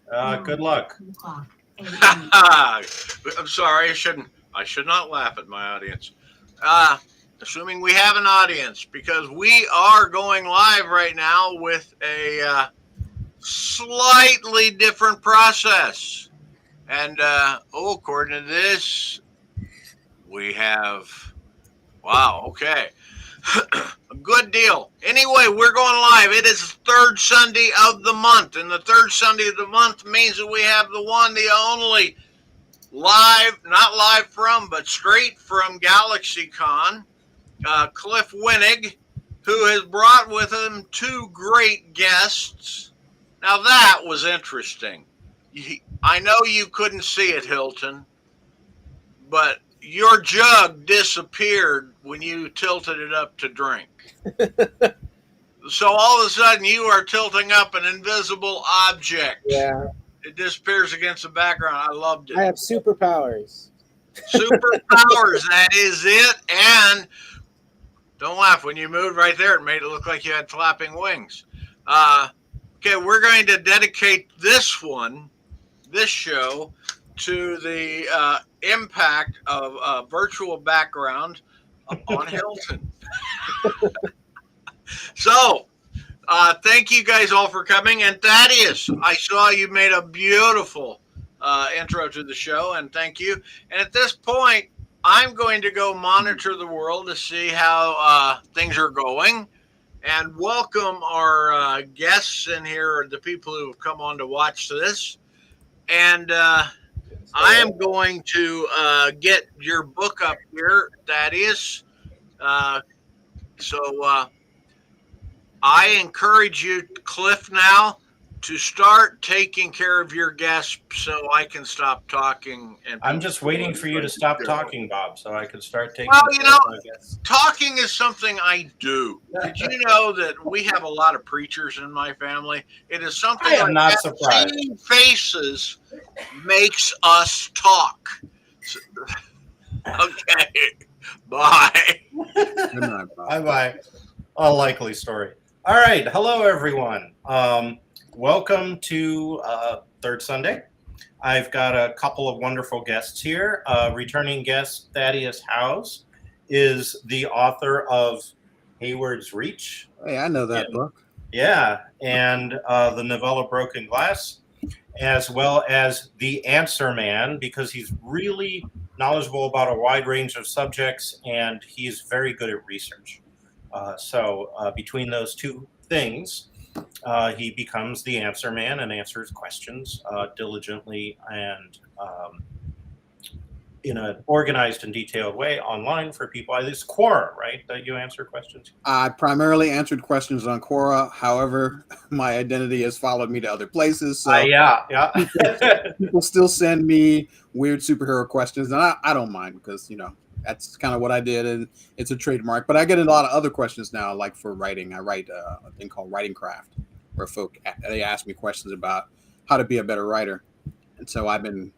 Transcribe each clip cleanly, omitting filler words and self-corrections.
Good luck. I'm sorry. I should not laugh at my audience. Uh, Assuming we have an audience, because we are going live right now with a slightly different process. And according to this, we have. Wow. Okay. A good deal. Anyway, we're going live. It is the third Sunday of the month, and the third Sunday of the month means that we have the one, the only live, not live from, but straight from GalaxyCon, Cliff Winnig, who has brought with him two great guests. Now that was interesting. I know you couldn't see it, Hilton, but your jug disappeared when you tilted it up to drink. So all of a sudden you are tilting up an invisible object. Yeah. It disappears against the background. I loved it. I have superpowers. Superpowers, that is it. And don't laugh, when you moved right there, it made it look like you had flapping wings. Okay, we're going to dedicate this show, to the impact of a virtual background on Hilton. So, thank you guys all for coming. And Thaddeus, I saw you made a beautiful intro to the show, and thank you. And at this point, I'm going to go monitor the world to see how things are going, and welcome our guests in here, the people who have come on to watch this. And I am going to get your book up here, Thaddeus. So I encourage you, Cliff, now to start taking care of your guests so I can stop talking. And I'm just waiting for you to stop talking, Bob, so I can start taking Well, care of my guests. talking is something I do. Did you know that we have a lot of preachers in my family? It is something I am not that surprised. seeing faces makes us talk. Okay, bye. Bye-bye. A likely story. All right. Hello, everyone. Welcome to Third Sunday. I've got a couple of wonderful guests here. Returning guest Thaddeus Howze is the author of Hayward's Reach. Hey, I know that book. Yeah, and the novella Broken Glass, as well as The Answer Man, because he's really knowledgeable about a wide range of subjects, and he's very good at research. So between those two things, he becomes the answer man and answers questions diligently and in an organized and detailed way online for people. It's Quora, right, that you answer questions? I primarily answered questions on Quora. However, my identity has followed me to other places. So Yeah. people still send me weird superhero questions, and I don't mind because, that's kind of what I did, and it's a trademark. But I get a lot of other questions now, like for writing. I write a thing called Writing Craft, where they ask me questions about how to be a better writer. And so I've been,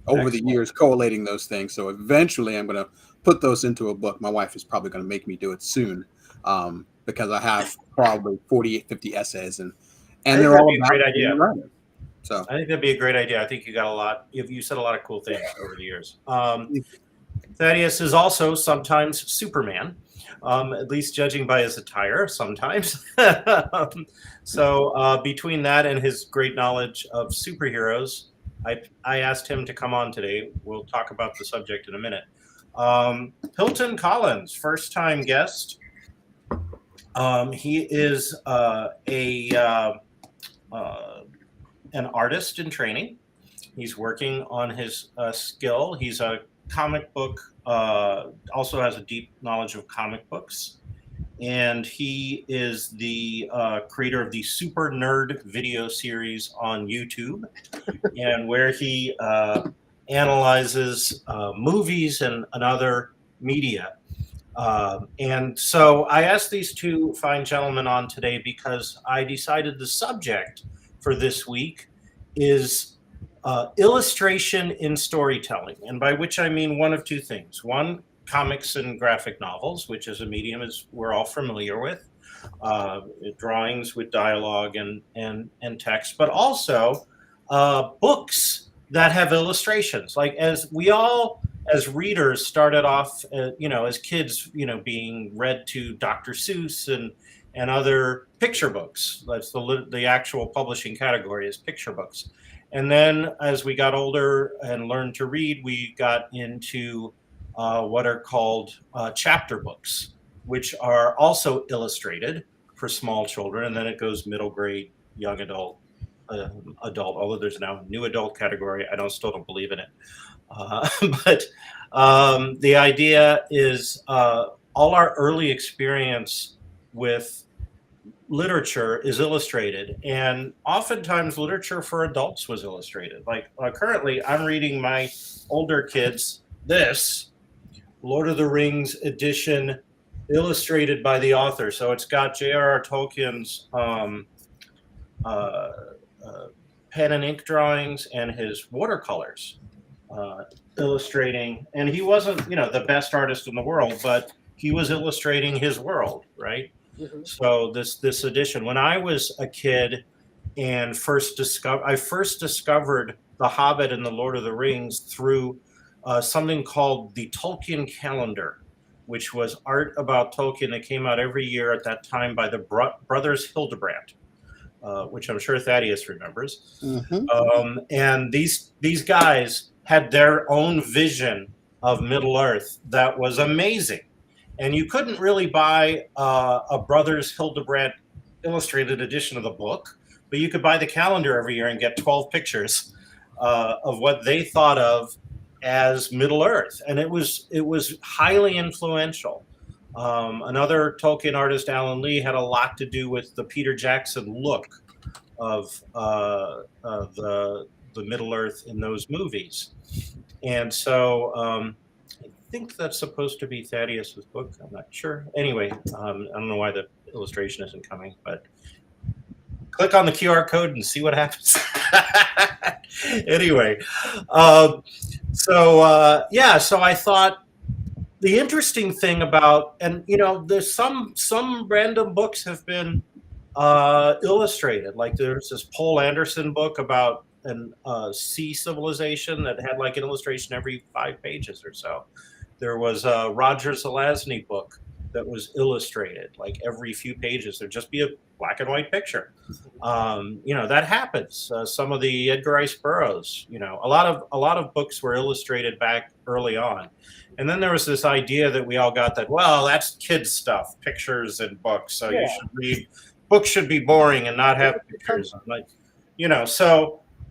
over the years, collating those things. So eventually I'm going to put those into a book. My wife is probably going to make me do it soon because I have probably 48, 50 essays. And they're all about a great idea. writing. So I think that'd be a great idea. I think you got a lot. You said a lot of cool things over the years. Thaddeus is also sometimes Superman, at least judging by his attire sometimes. So between that and his great knowledge of superheroes, I asked him to come on today. We'll talk about the subject in a minute. Hilton Collins, first-time guest. He is an artist in training. He's working on his skill. He's a comic book, also has a deep knowledge of comic books. And he is the creator of the Super Nerd video series on YouTube, and where he analyzes movies and other media. And so I asked these two fine gentlemen on today because I decided the subject for this week is illustration in storytelling, and by which I mean one of two things. One, comics and graphic novels, which is a medium as we're all familiar with, drawings with dialogue and text, but also books that have illustrations. Like as we all, as readers, started off, as kids, being read to Dr. Seuss and other picture books. That's the actual publishing category is picture books. And then as we got older and learned to read, we got into what are called chapter books, which are also illustrated for small children. And then it goes middle grade, young adult, although there's now a new adult category. I still don't believe in it. But the idea is all our early experience with literature is illustrated, and oftentimes literature for adults was illustrated. Like currently I'm reading my older kids this Lord of the Rings edition, illustrated by the author. So it's got J.R.R. Tolkien's pen and ink drawings and his watercolors illustrating. And he wasn't, the best artist in the world, but he was illustrating his world, right? Mm-hmm. So this edition, when I was a kid and I first discovered The Hobbit and The Lord of the Rings through something called the Tolkien Calendar, which was art about Tolkien that came out every year at that time by the brothers Hildebrandt, which I'm sure Thaddeus remembers. Mm-hmm. And these guys had their own vision of Middle Earth that was amazing. And you couldn't really buy a Brothers Hildebrandt illustrated edition of the book, but you could buy the calendar every year and get 12 pictures of what they thought of as Middle Earth. And it was highly influential. Another Tolkien artist, Alan Lee, had a lot to do with the Peter Jackson look of the Middle Earth in those movies. And so I think that's supposed to be Thaddeus's book. I'm not sure. Anyway, I don't know why the illustration isn't coming, but click on the QR code and see what happens. Anyway, so I thought the interesting thing about, and there's some random books have been illustrated. Like there's this Poul Anderson book about an sea civilization that had like an illustration every 5 pages or so. There was a Roger Zelazny book that was illustrated, like every few pages there'd just be a black and white picture. That happens. Some of the Edgar Rice Burroughs, a lot of books were illustrated back early on. And then there was this idea that we all got that, well, that's kids stuff, pictures and books. So you should read, books should be boring and not have pictures. Like,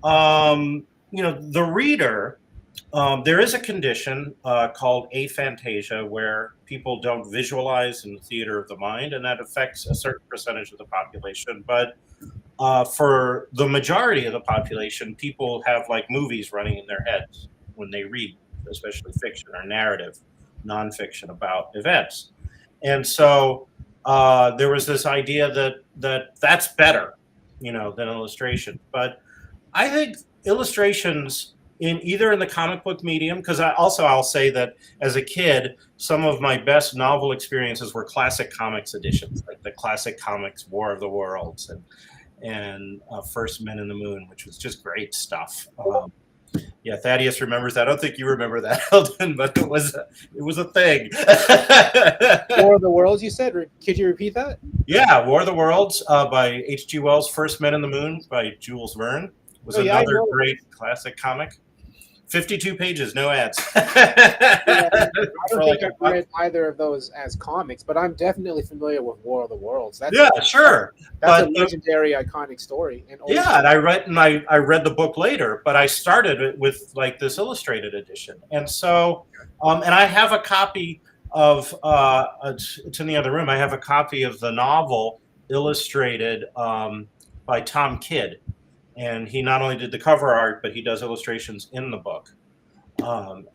the reader, there is a condition called aphantasia where people don't visualize in the theater of the mind, and that affects a certain percentage of the population. But for the majority of the population, people have like movies running in their heads when they read, especially fiction or narrative, nonfiction about events. And so there was this idea that's better, than illustration. But I think illustrations in the comic book medium, because I'll say that as a kid, some of my best novel experiences were classic comics editions, like the classic comics War of the Worlds and First Men in the Moon, which was just great stuff. Thaddeus remembers that. I don't think you remember that, Hilton, but it was a thing. War of the Worlds, you said? Could you repeat that? Yeah, War of the Worlds by H.G. Wells. First Men in the Moon by Jules Verne was another great classic comic. 52 pages, no ads. I don't think I've read either of those as comics, but I'm definitely familiar with War of the Worlds. Sure. That's a legendary, iconic story. And I read the book later, but I started it with like this illustrated edition, and so and I have a copy of it's in the other room. I have a copy of the novel illustrated by Tom Kidd. And he not only did the cover art, but he does illustrations in the book.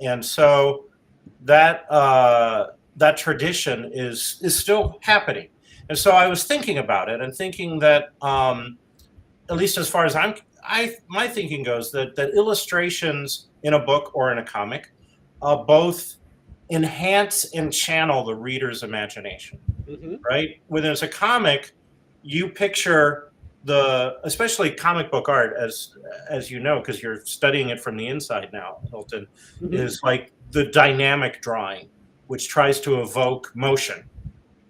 And so that tradition is still happening. And so I was thinking about it and thinking that, at least as far as my thinking goes, that illustrations in a book or in a comic both enhance and channel the reader's imagination, right? When there's a comic, you picture especially comic book art, as you know, because you're studying it from the inside now, Hilton, is like the dynamic drawing, which tries to evoke motion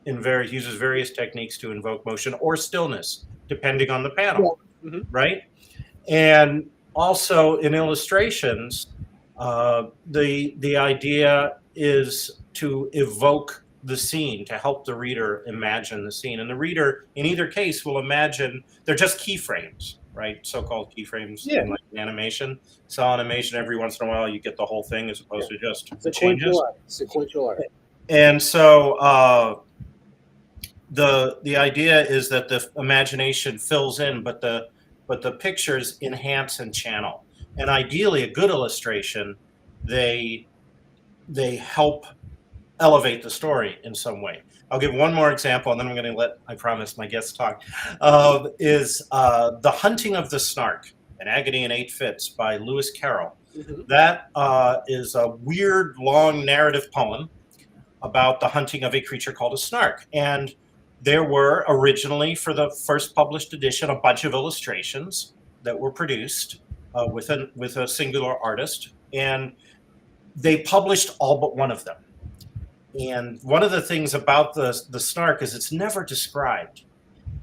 uses various techniques to invoke motion or stillness, depending on the panel, right? And also in illustrations, the idea is to evoke the scene, to help the reader imagine the scene. And the reader, in either case, will imagine they're just keyframes, right? So-called keyframes in like animation. So animation, every once in a while, you get the whole thing as opposed to just the changes. Sequential art. And so the idea is that the imagination fills in, but the pictures enhance and channel. And ideally, a good illustration, they help elevate the story in some way. I'll give one more example, and then I'm going to let, I promise, my guests talk. Is The Hunting of the Snark, An Agony in 8 Fits by Lewis Carroll. That is a weird, long narrative poem about the hunting of a creature called a snark. And there were originally, for the first published edition, a bunch of illustrations that were produced with a singular artist, and they published all but one of them. And one of the things about the snark is it's never described.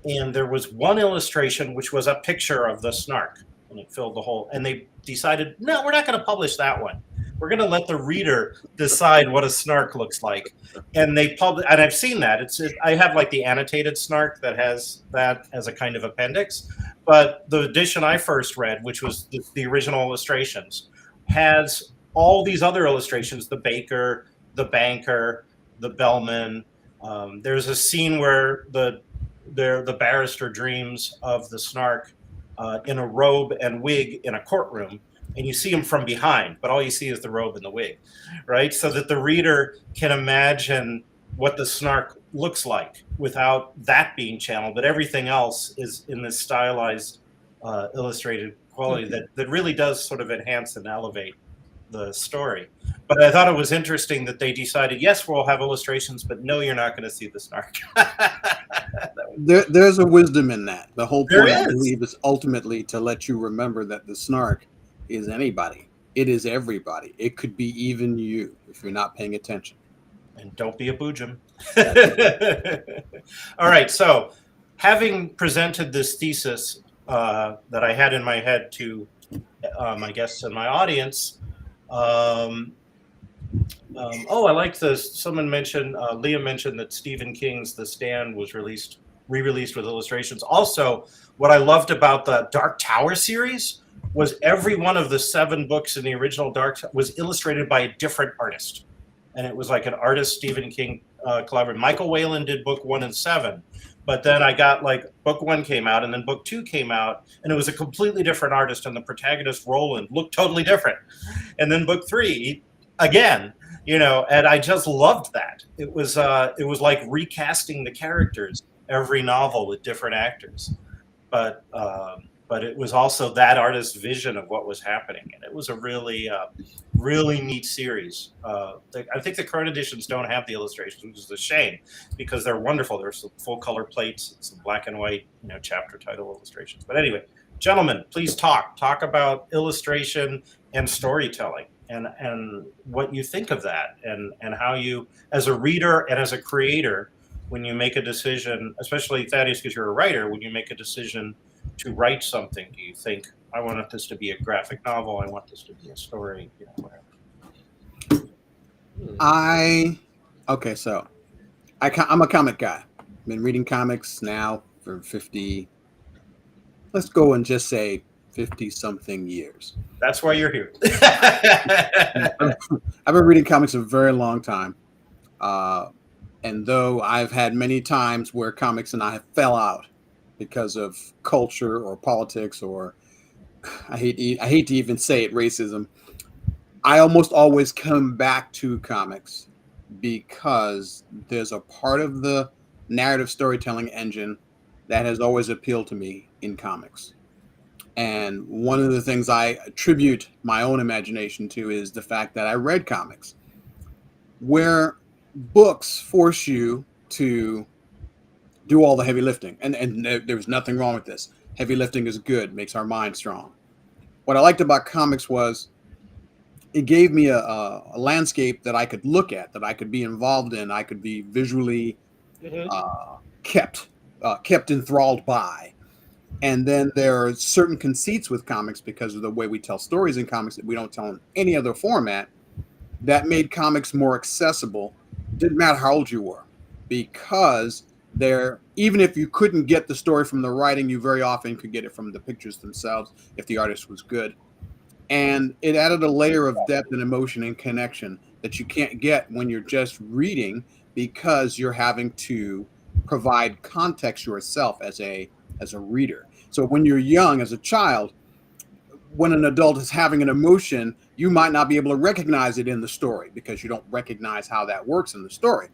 And there was one illustration which was a picture of the snark, and it filled the whole. And they decided, no, we're not going to publish that one. We're going to let the reader decide what a snark looks like. And they publish, and I've seen that. I have like the annotated snark that has that as a kind of appendix. But the edition I first read, which was the original illustrations, has all these other illustrations: the baker, the banker, the bellman. There's a scene where the barrister dreams of the snark in a robe and wig in a courtroom, and you see him from behind, but all you see is the robe and the wig, right? So that the reader can imagine what the snark looks like without that being channeled, but everything else is in this stylized, illustrated quality that really does sort of enhance and elevate the story. But I thought it was interesting that they decided, yes, we'll have illustrations, but no, you're not going to see the snark. There's a wisdom in that. The whole point, I believe, is ultimately to let you remember that the snark is anybody. It is everybody. It could be even you if you're not paying attention. And don't be a boojum. All right. So having presented this thesis that I had in my head to my guests and my audience, I like this. Someone mentioned, Liam mentioned that Stephen King's The Stand was re-released with illustrations. Also, what I loved about the Dark Tower series was every one of the 7 books in the original was illustrated by a different artist. And it was like an artist, Stephen King collaborated. Michael Whalen did book 1 and 7. But then I got like book 1 came out, and then book 2 came out, and it was a completely different artist, and the protagonist, Roland, looked totally different. And then book 3, again, and I just loved that. It was like recasting the characters every novel with different actors. But it was also that artist's vision of what was happening. And it was a really, really neat series. I think the current editions don't have the illustrations, which is a shame because they're wonderful. There's some full color plates, some black and white, chapter title illustrations. But anyway, gentlemen, please talk about illustration and storytelling and what you think of that and how you, as a reader and as a creator, when you make a decision, especially Thaddeus, because you're a writer, when you make a decision to write something, do you think, I want this to be a graphic novel, I want this to be a story, whatever? I'm a comic guy. I've been reading comics now for 50, let's go and just say 50 something years. That's why you're here. I've been reading comics a very long time. And though I've had many times where comics and I have fell out because of culture or politics or I hate to even say it, racism, I almost always come back to comics because there's a part of the narrative storytelling engine that has always appealed to me in comics. And one of the things I attribute my own imagination to is the fact that I read comics, where books force you to do all the heavy lifting. And there's nothing wrong with this. Heavy lifting is good, makes our mind strong. What I liked about comics was it gave me a landscape that I could look at, that I could be involved in, I could be visually Mhm. kept enthralled by. And then there are certain conceits with comics because of the way we tell stories in comics that we don't tell in any other format that made comics more accessible. Didn't matter how old you were, because there, even if you couldn't get the story from the writing, you very often could get it from the pictures themselves if the artist was good. And it added a layer of depth and emotion and connection that you can't get when you're just reading, because you're having to provide context yourself as a reader. So when you're young, as a child, when an adult is having an emotion, you might not be able to recognize it in the story because you don't recognize how that works in the story.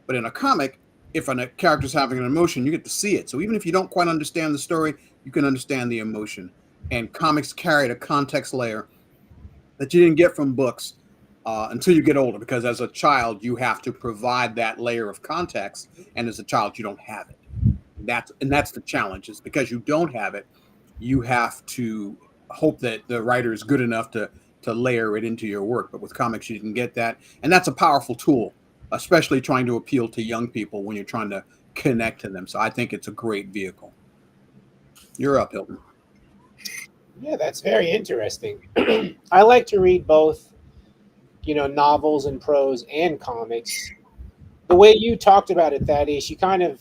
But in a comic, if a character's having an emotion, you get to see it. So even if you don't quite understand the story, you can understand the emotion. And comics carried a context layer that you didn't get from books until you get older, because as a child, you have to provide that layer of context. And as a child, you don't have it. That's the challenge, is because you don't have it, you have to hope that the writer is good enough to layer it into your work. But with comics, you can get that, and that's a powerful tool, especially trying to appeal to young people when you're trying to connect to them. So I think it's a great vehicle. You're up, Hilton. Yeah, that's very interesting. I like to read both, novels and prose and comics. The way you talked about it, Thaddeus, you kind of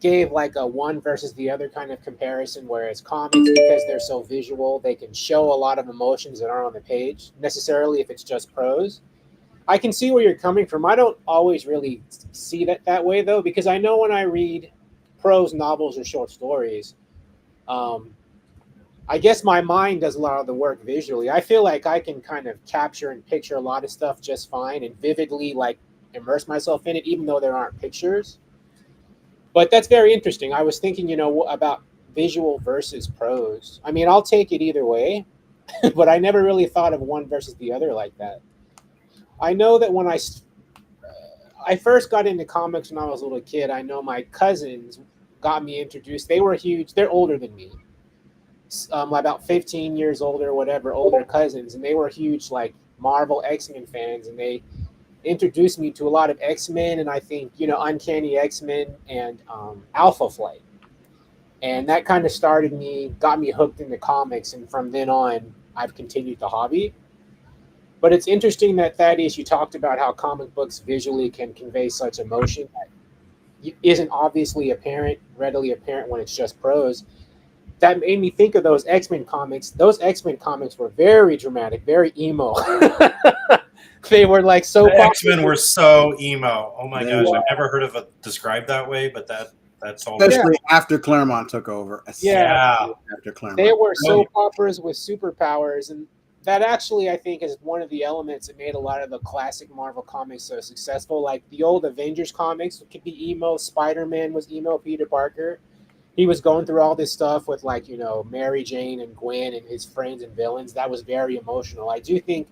gave like a one versus the other kind of comparison, whereas comics, because they're so visual, they can show a lot of emotions that aren't on the page necessarily if it's just prose. I can see where you're coming from. I don't always really see that way though, because I know when I read prose novels or short stories, um, I guess my mind does a lot of the work visually. I feel like I can kind of capture and picture a lot of stuff just fine and vividly like immerse myself in it, even though there aren't pictures. But that's very interesting. I was thinking, about visual versus prose. I mean, I'll take it either way, but I never really thought of one versus the other like that. I know that when I first got into comics when I was a little kid, I know my cousins got me introduced. They were huge. They're older than me, about 15 years older, whatever, older cousins, and they were huge like Marvel X-Men fans, and they introduced me to a lot of X-Men, and I think Uncanny X-Men and Alpha Flight, and that kind of got me hooked into comics, and from then on I've continued the hobby. But it's interesting that Thaddeus, you talked about how comic books visually can convey such emotion that isn't obviously readily apparent when it's just prose. That made me think of those X-Men comics. Those X-Men comics were very dramatic, very emo. They were like so. The X-Men were so emo. Oh my They gosh, were. I've never heard of it described that way, but that's all. Especially after Claremont took over. Yeah. After Claremont. They were soap operas with superpowers, and that actually I think is one of the elements that made a lot of the classic Marvel comics so successful. Like the old Avengers comics could be emo. Spider-Man was emo. Peter Parker, he was going through all this stuff with Mary Jane and Gwen and his friends and villains. That was very emotional. I do think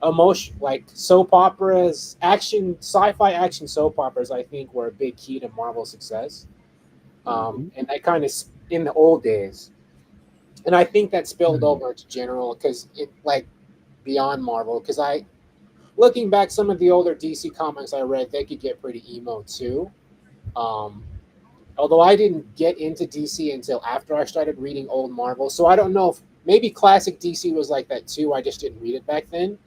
emotion like soap operas, sci-fi action soap operas, I think were a big key to Marvel's success. And that kind of in the old days. And I think that spilled over to general, because it like beyond Marvel, because looking back, some of the older DC comics I read, they could get pretty emo too. Although I didn't get into DC until after I started reading old Marvel. So I don't know if maybe classic DC was like that too. I just didn't read it back then.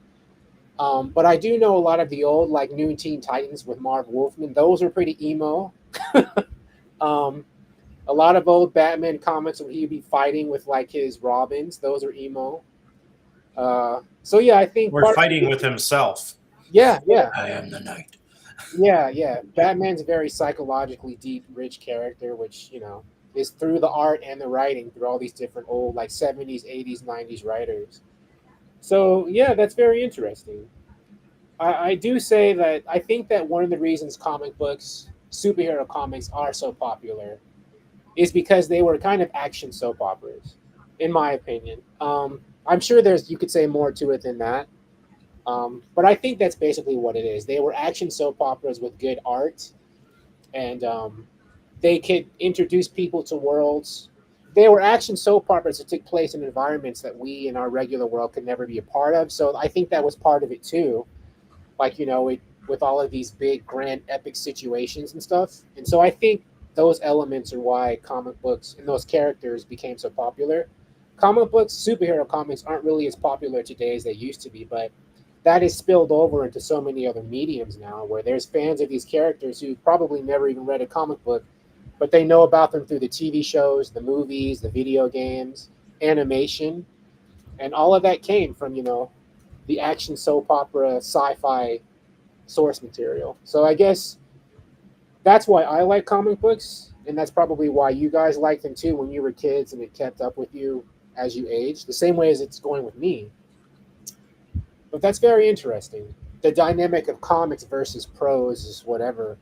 But I do know a lot of the old like New Teen Titans with Marv Wolfman. Those are pretty emo. A lot of old Batman comics where he'd be fighting with like his Robins. Those are emo. So yeah, I think we're fighting with himself. Yeah. I am the Knight. Yeah. Batman's a very psychologically deep, rich character, which is through the art and the writing through all these different old like 70s, 80s, 90s writers. So yeah, that's very interesting. I do say that I think that one of the reasons comic books, superhero comics, are so popular is because they were kind of action soap operas, in my opinion. I'm sure you could say more to it than that. But I think that's basically what it is. They were action soap operas with good art. And They could introduce people to worlds. They were action soap operas that took place in environments that we in our regular world could never be a part of. So I think that was part of it too. Like, with all of these big, grand, epic situations and stuff. And so I think those elements are why comic books and those characters became so popular. Comic books, superhero comics, aren't really as popular today as they used to be, but that is spilled over into so many other mediums now where there's fans of these characters who probably never even read a comic book, but they know about them through the TV shows, the movies, the video games, animation, and all of that came from, the action soap opera, sci-fi source material. So I guess that's why I like comic books, and that's probably why you guys liked them too when you were kids, and it kept up with you as you aged, the same way as it's going with me. But that's very interesting. The dynamic of comics versus prose is whatever.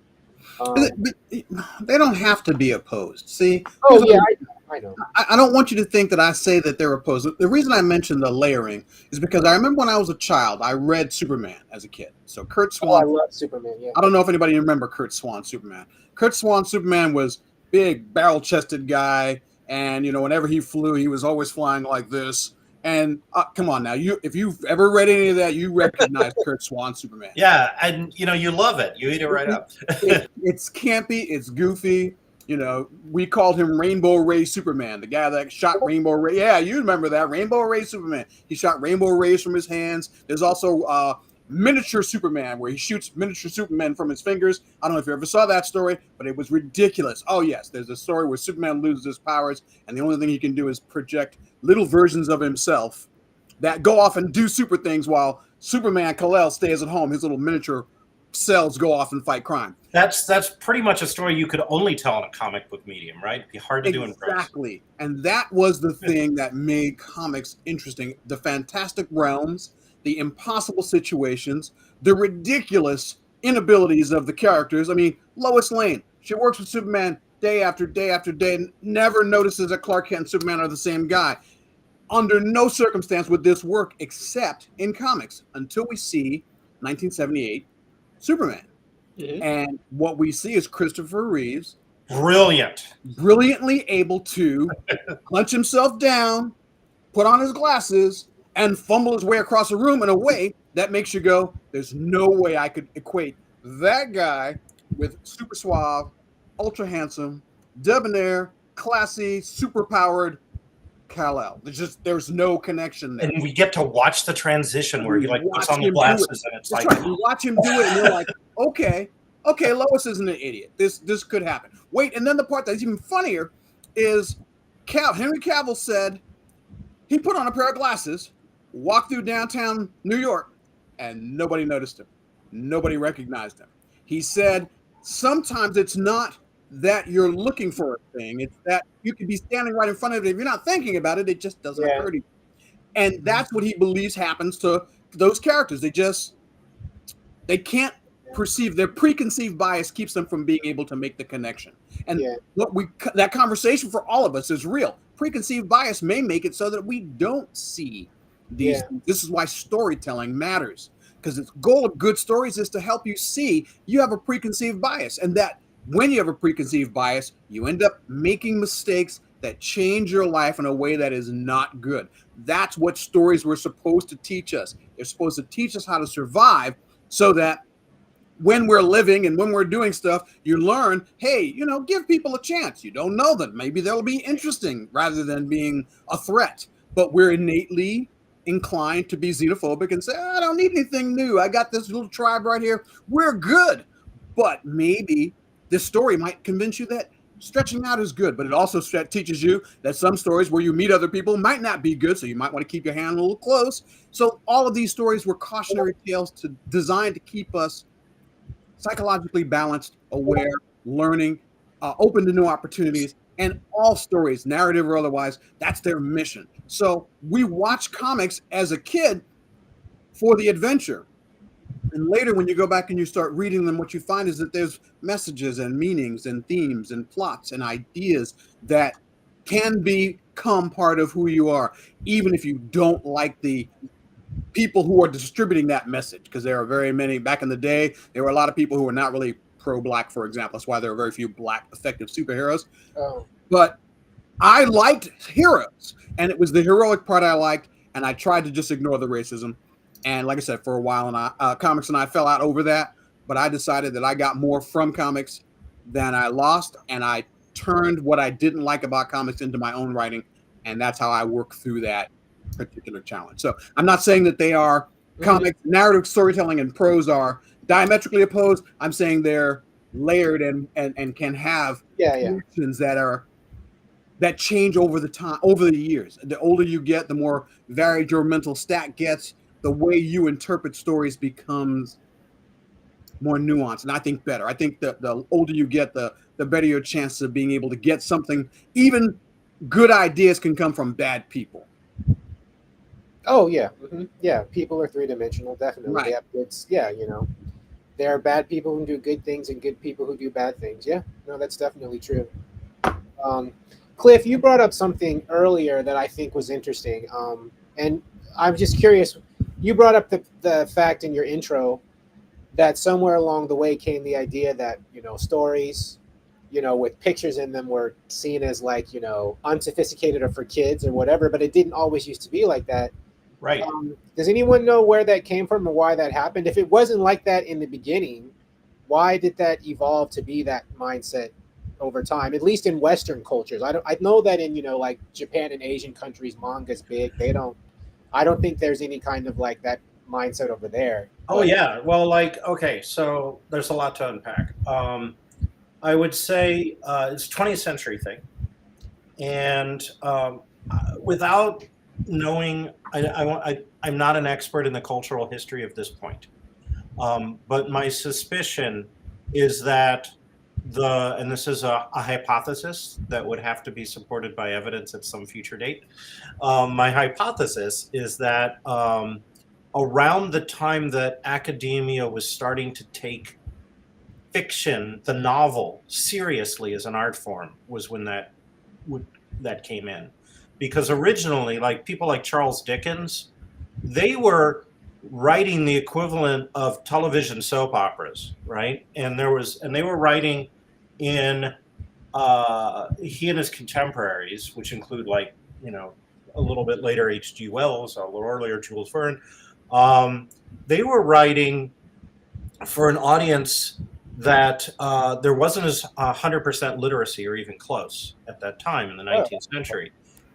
They don't have to be opposed. See? Oh yeah, I know. I don't want you to think that I say that they're opposed. The reason I mentioned the layering is because I remember when I was a child, I read Superman as a kid. So Kurt Swan. Oh, I love Superman. Yeah. I don't know if anybody remember Kurt Swan Superman. Kurt Swan Superman was big, barrel-chested guy, and whenever he flew, he was always flying like this. And come on now, if you've ever read any of that, you recognize Kurt Swan Superman. Yeah, and you love it. You eat it right up. It's campy. It's goofy. We called him Rainbow Ray Superman, the guy that shot Rainbow Ray. Yeah, you remember that, Rainbow Ray Superman. He shot rainbow rays from his hands. There's also miniature Superman, where he shoots miniature Superman from his fingers. I don't know if you ever saw that story, but it was ridiculous. Oh yes, there's a story where Superman loses his powers, and the only thing he can do is project little versions of himself that go off and do super things while Superman Kal-El stays at home. His little miniature cells go off and fight crime. That's pretty much a story you could only tell in a comic book medium, right? It'd be hard to do in prose. Exactly. And that was the thing that made comics interesting. The fantastic realms, the impossible situations, the ridiculous inabilities of the characters. I mean, Lois Lane, she works with Superman day after day after day and never notices that Clark Kent and Superman are the same guy. Under no circumstance would this work except in comics until we see 1978 Superman. Mm-hmm. And what we see is Christopher Reeves brilliantly able to clench himself down, put on his glasses, and fumble his way across a room in a way that makes you go, there's no way I could equate that guy with super suave, ultra handsome, debonair, classy, super powered Kal-El. There's no connection there. And we get to watch the transition where he puts on the glasses and it's That's right. You watch him do it and you're like, okay, Lois isn't an idiot. This could happen. Wait, and then the part that's even funnier is Henry Cavill said he put on a pair of glasses, walked through downtown New York, and nobody noticed him. Nobody recognized him. He said sometimes it's not that you're looking for a thing, it's that you could be standing right in front of it. If you're not thinking about it, it just doesn't occur to you. And that's what he believes happens to those characters. They can't perceive, their preconceived bias keeps them from being able to make the connection. And that conversation for all of us is real. Preconceived bias may make it so that we don't see these. This is why storytelling matters, because the goal of good stories is to help you see you have a preconceived bias, and that when you have a preconceived bias, you end up making mistakes that change your life in a way that is not good. That's what stories were supposed to teach us. They're supposed to teach us how to survive so that when we're living and when we're doing stuff, you learn, hey, give people a chance. You don't know them. Maybe they'll be interesting rather than being a threat. But we're innately inclined to be xenophobic and say, I don't need anything new. I got this little tribe right here. We're good. But maybe this story might convince you that stretching out is good, but it also teaches you that some stories where you meet other people might not be good, so you might want to keep your hand a little close. So all of these stories were cautionary tales designed to keep us psychologically balanced, aware, learning, open to new opportunities, and all stories, narrative or otherwise, that's their mission. So we watch comics as a kid for the adventure. And later, when you go back and you start reading them, what you find is that there's messages and meanings and themes and plots and ideas that can become part of who you are, even if you don't like the people who are distributing that message. Because there are very many, back in the day, there were a lot of people who were not really pro-black, for example. That's why there are very few black effective superheroes. Oh. But I liked heroes, and it was the heroic part I liked, and I tried to just ignore the racism. And like I said, for a while, and comics and I fell out over that. But I decided that I got more from comics than I lost, and I turned what I didn't like about comics into my own writing, and that's how I work through that particular challenge. So I'm not saying that they are comics, narrative storytelling, and prose are diametrically opposed. I'm saying they're layered and can have connections that change over the years. The older you get, the more varied your mental stack gets. The way you interpret stories becomes more nuanced, and I think better. I think that the older you get, the better your chance of being able to get something. Even good ideas can come from bad people. Oh yeah, yeah. People are three-dimensional, definitely. Right. Yeah, there are bad people who do good things and good people who do bad things. Yeah, no, that's definitely true. Cliff, you brought up something earlier that I think was interesting, and I'm just curious. You brought up the fact in your intro that somewhere along the way came the idea that stories, with pictures in them were seen as like unsophisticated or for kids or whatever, but it didn't always used to be like that. Right. Does anyone know where that came from or why that happened? If it wasn't like that in the beginning, why did that evolve to be that mindset over time? At least in Western cultures, I know that in like Japan and Asian countries, manga's big. I don't think there's any kind of like that mindset over there. Oh yeah. Well, okay, so there's a lot to unpack. I would say it's a 20th century thing, and without knowing, I'm not an expert in the cultural history of this point, but my suspicion is that and this is a hypothesis that would have to be supported by evidence at some future date. My hypothesis is that around the time that academia was starting to take fiction, the novel, seriously as an art form, was when that came in. Because originally, like people like Charles Dickens, they were writing the equivalent of television soap operas, right? And they were writing in he and his contemporaries, which include a little bit later H.G. Wells, a little earlier Jules Verne. They were writing for an audience that there wasn't as 100% literacy or even close at that time in the 19th century.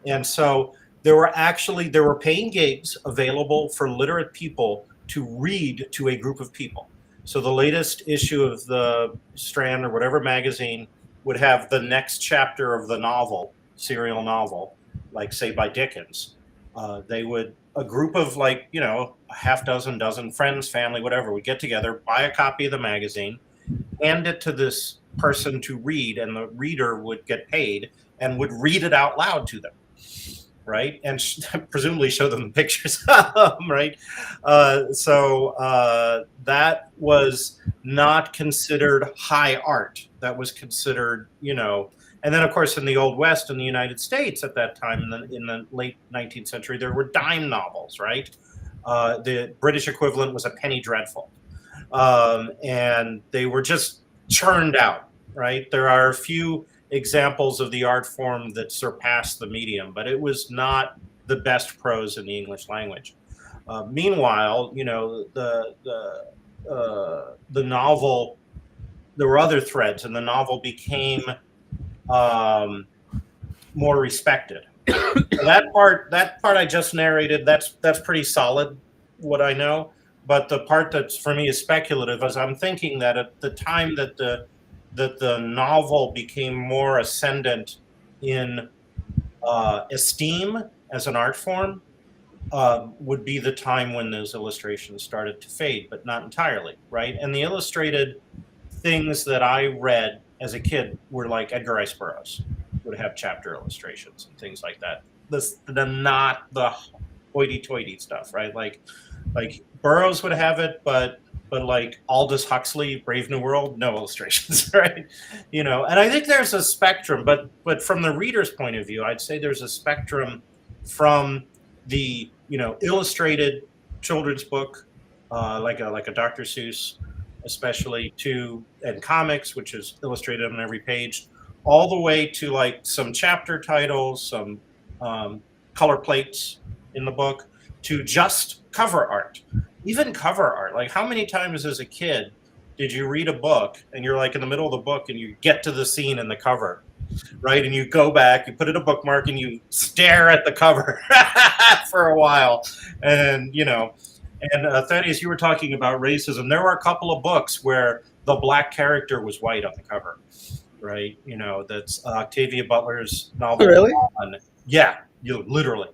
And so there were paying gigs available for literate people to read to a group of people. So the latest issue of the Strand or whatever magazine would have the next chapter of the novel, serial novel, like say by Dickens. A group of a half dozen friends, family, whatever, would get together, buy a copy of the magazine, hand it to this person to read, and the reader would get paid and would read it out loud to them, right? And presumably show them the pictures, right? So that was not considered high art. That was considered, and then of course in the Old West in the United States at that time in the late 19th century, there were dime novels, right? The British equivalent was a penny dreadful. And they were just churned out, right? There are a few examples of the art form that surpassed the medium, but it was not the best prose in the English language. Meanwhile, the novel, there were other threads, and the novel became more respected. That part I just narrated, that's pretty solid, what I know. But the part that's for me is speculative, is I'm thinking that at the time that the novel became more ascendant in esteem as an art form, would be the time when those illustrations started to fade, but not entirely, right? And the illustrated things that I read as a kid were like Edgar Rice Burroughs would have chapter illustrations and things like that. Not the hoity-toity stuff, right? Like Burroughs would have it, but like Aldous Huxley, Brave New World, no illustrations, right? And I think there's a spectrum, but from the reader's point of view, I'd say there's a spectrum from the illustrated children's book, like a Dr. Seuss especially and comics, which is illustrated on every page, all the way to like some chapter titles, some color plates in the book, to just cover art. Even cover art. Like, how many times as a kid did you read a book and you're like in the middle of the book and you get to the scene in the cover, right? And you go back, you put in a bookmark, and you stare at the cover for a while. And, Thaddeus, you were talking about racism. There were a couple of books where the black character was white on the cover, right? That's Octavia Butler's novel. Really? Dawn. Yeah, literally.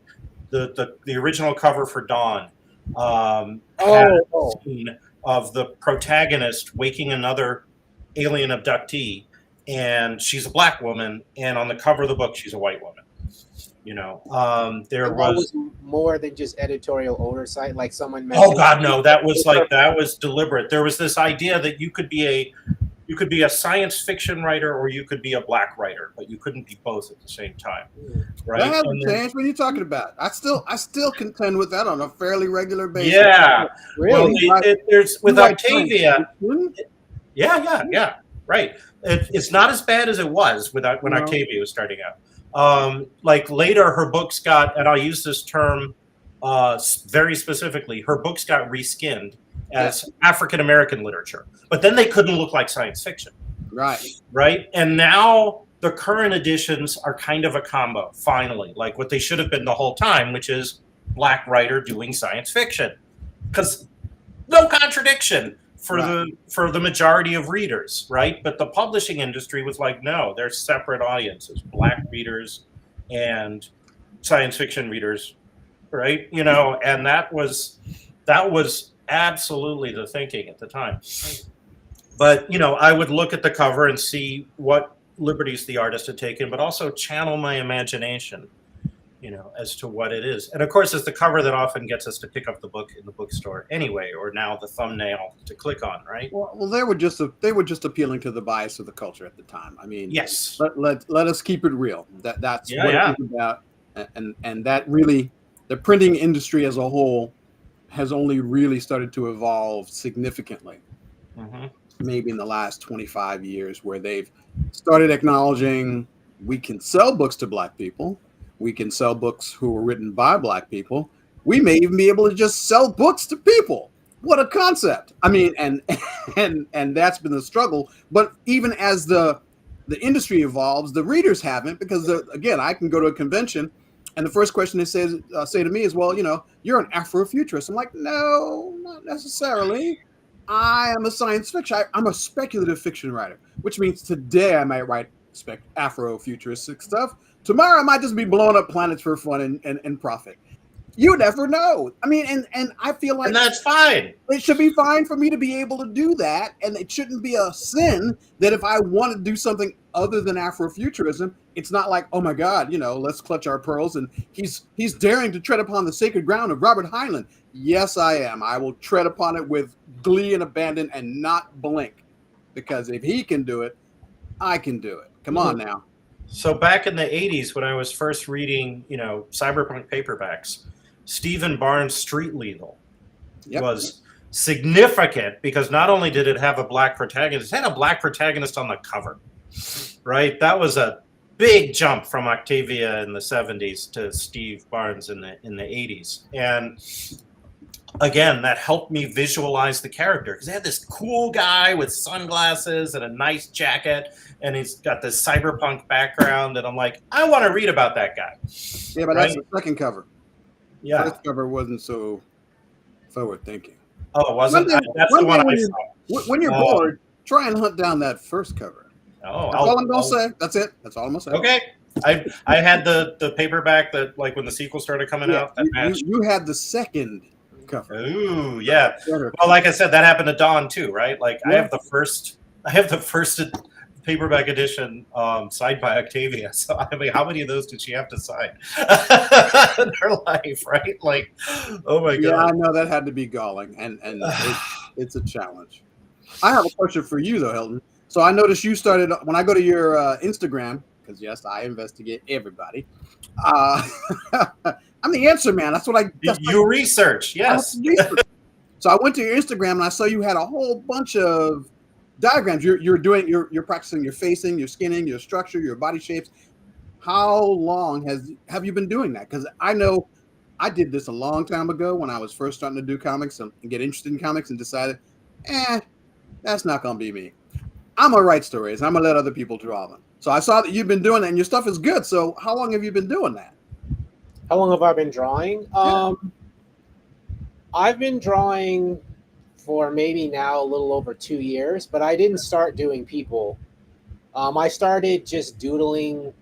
The original cover for Dawn had a scene of the protagonist waking another alien abductee, and she's a black woman, and on the cover of the book she's a white woman. There was more than just editorial oversight, like someone oh god no, that was deliberate. There was this idea that you could be a science fiction writer or you could be a black writer, but you couldn't be both at the same time, right? That hasn't changed. What are you talking about? I still contend with that on a fairly regular basis. Yeah, really. Well, there's with Octavia. Yeah, right. It's not as bad as it was when Octavia was starting out. Like later, her books got, and I'll use this term very specifically, her books got reskinned as African American literature, but then they couldn't look like science fiction. Right. And now the current editions are kind of a combo, finally, like what they should have been the whole time, which is black writer doing science fiction. Because no contradiction for the majority of readers, right? But the publishing industry was like, no, they're separate audiences, black readers and science fiction readers, right? And that was absolutely the thinking at the time. But I would look at the cover and see what liberties the artist had taken, but also channel my imagination, as to what it is. And of course, it's the cover that often gets us to pick up the book in the bookstore anyway, or now the thumbnail to click on, right? Well, they were just appealing to the bias of the culture at the time. I mean, yes. Let us keep it real. That's what it was about, and that really, the printing industry as a whole has only really started to evolve significantly. Mm-hmm. Maybe in the last 25 years, where they've started acknowledging we can sell books to black people. We can sell books who were written by black people. We may even be able to just sell books to people. What a concept. I mean, and that's been the struggle. But even as the industry evolves, the readers haven't, because again, I can go to a convention and the first question they say to me is, well, you're an Afrofuturist. I'm like, no, not necessarily. I am a science fiction. I'm a speculative fiction writer, which means today I might write Afrofuturistic stuff. Tomorrow I might just be blowing up planets for fun and profit. You never know. I mean, and I feel like, and that's fine. It should be fine for me to be able to do that, and it shouldn't be a sin that if I want to do something other than Afrofuturism, it's not like, oh my God, let's clutch our pearls, and he's daring to tread upon the sacred ground of Robert Heinlein. Yes, I am. I will tread upon it with glee and abandon and not blink, because if he can do it, I can do it. Come on now. So back in the 80s, when I was first reading, cyberpunk paperbacks, Stephen Barnes' Street Legal was significant, because not only did it have a black protagonist, it had a black protagonist on the cover, right? That was a big jump from Octavia in the 70s to Steve Barnes in the 80s. And again, that helped me visualize the character, because they had this cool guy with sunglasses and a nice jacket, and he's got this cyberpunk background, and I'm like, I want to read about that guy. Yeah, but that's the second cover. Yeah, first cover wasn't so forward thinking. Oh, it wasn't? That's the one I saw. When you're bored, try and hunt down that first cover. Oh, that's all I'm gonna say. That's it. That's all I'm gonna say. Okay. I had the paperback that, like, when the sequel started coming out. That you had the second cover. Ooh, yeah. Well, like I said, that happened to Dawn too, right? Like, I have the first paperback edition signed by Octavia. So I mean, how many of those did she have to sign in her life, right? Like, oh my God. Yeah, I know that had to be galling, and it's a challenge. I have a question for you though, Hilton. So I noticed you started, when I go to your Instagram, because yes, I investigate everybody. I'm the answer man. That's what I. You research, yes. So I went to your Instagram and I saw you had a whole bunch of diagrams. You're practicing your facing, your skinning, your structure, your body shapes. How long have you been doing that? Because I know I did this a long time ago when I was first starting to do comics and get interested in comics and decided, that's not gonna be me. I'm gonna write stories. I'm gonna let other people draw them. So I saw that you've been doing that and your stuff is good. So how long have you been doing that? How long have I been drawing? I've been drawing for maybe now a little over 2 years, but I didn't start doing people. I started just doodling.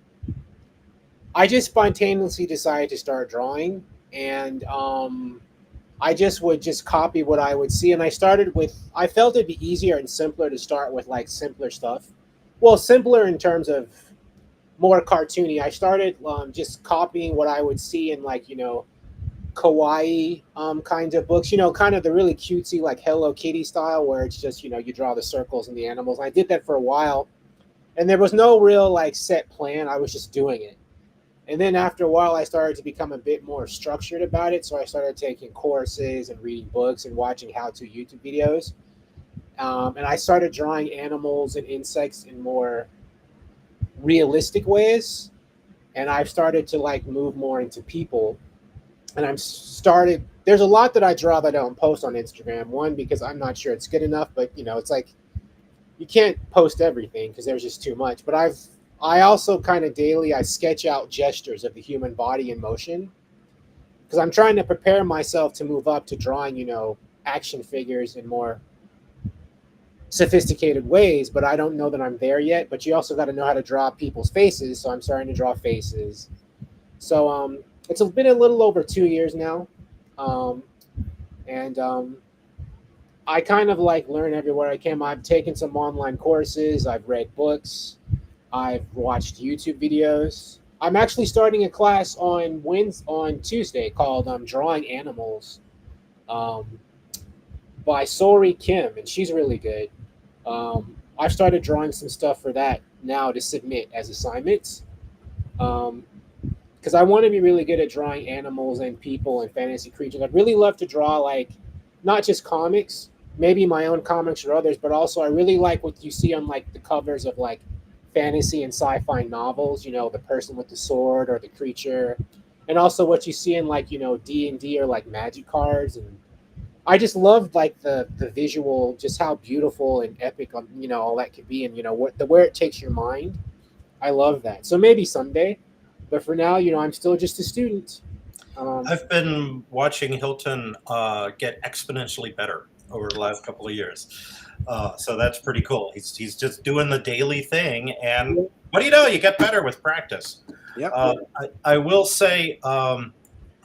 I just spontaneously decided to start drawing, and I just would just copy what I would see. And I felt it'd be easier and simpler to start with like simpler stuff. Well, simpler in terms of more cartoony. I started just copying what I would see in like, kawaii kinds of books, kind of the really cutesy like Hello Kitty style where it's just, you draw the circles and the animals. I did that for a while and there was no real like set plan. I was just doing it. And then after a while, I started to become a bit more structured about it. So I started taking courses and reading books and watching how-to YouTube videos. And I started drawing animals and insects in more realistic ways. And I've started to like move more into people. And there's a lot that I draw that I don't post on Instagram. One, because I'm not sure it's good enough, but it's like you can't post everything because there's just too much. But I also kind of daily, I sketch out gestures of the human body in motion because I'm trying to prepare myself to move up to drawing, action figures in more sophisticated ways, but I don't know that I'm there yet. But you also got to know how to draw people's faces. So I'm starting to draw faces. So it's been a little over 2 years now. I kind of like learn everywhere I can. I've taken some online courses. I've read books. I've watched YouTube videos. I'm actually starting a class on Tuesday called Drawing Animals by Sori Kim, and she's really good. I've started drawing some stuff for that now to submit as assignments because I want to be really good at drawing animals and people and fantasy creatures. I'd really love to draw like not just comics, maybe my own comics or others, but also I really like what you see on like the covers of like fantasy and sci-fi novels, the person with the sword or the creature, and also what you see in like D&D or like magic cards. And I just loved like the visual, just how beautiful and epic all that could be, and where it takes your mind. I love that. So maybe someday, but for now, I'm still just a student. I've been watching Hilton get exponentially better over the last couple of years. So that's pretty cool. He's just doing the daily thing, and what do you know? You get better with practice. Yep. I will say, per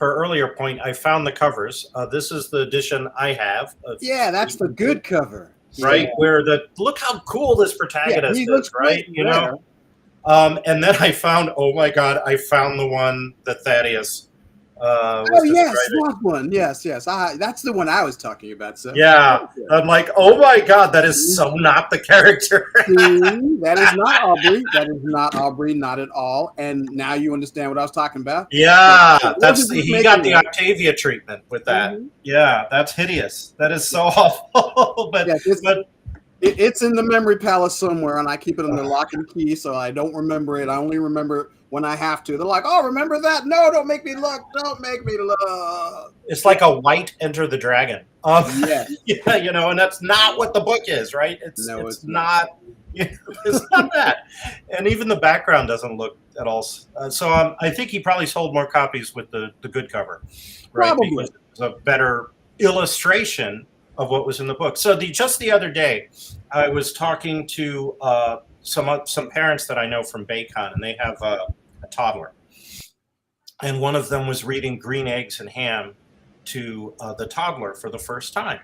earlier point, I found the covers. This is the edition I have. Yeah, that's the good cover. Right, Yeah. where look how cool this protagonist is, right? And then I found, oh my God, I found the one that Thaddeus. Yes, that one. Yes. That's the one I was talking about. So yeah, I'm like, oh my God, that is so not the character. That is not Aubrey. That is not Aubrey, not at all. And now you understand what I was talking about. Yeah, he got the Octavia treatment with that. Mm-hmm. Yeah, that's hideous. That is so awful. But it's in the memory palace somewhere, and I keep it under lock and key, so I don't remember it. I only remember it when I have to. They're like, "Oh, remember that? No, don't make me look. Don't make me look." It's like a white Enter the Dragon. Yeah, and that's not what the book is, right? It's not. It's not that. And even the background doesn't look at all. So I think he probably sold more copies with the good cover, right? Probably. Because it's a better illustration of what was in the book. So just the other day, I was talking to some parents that I know from Baycon, and they have a toddler. And one of them was reading Green Eggs and Ham to the toddler for the first time.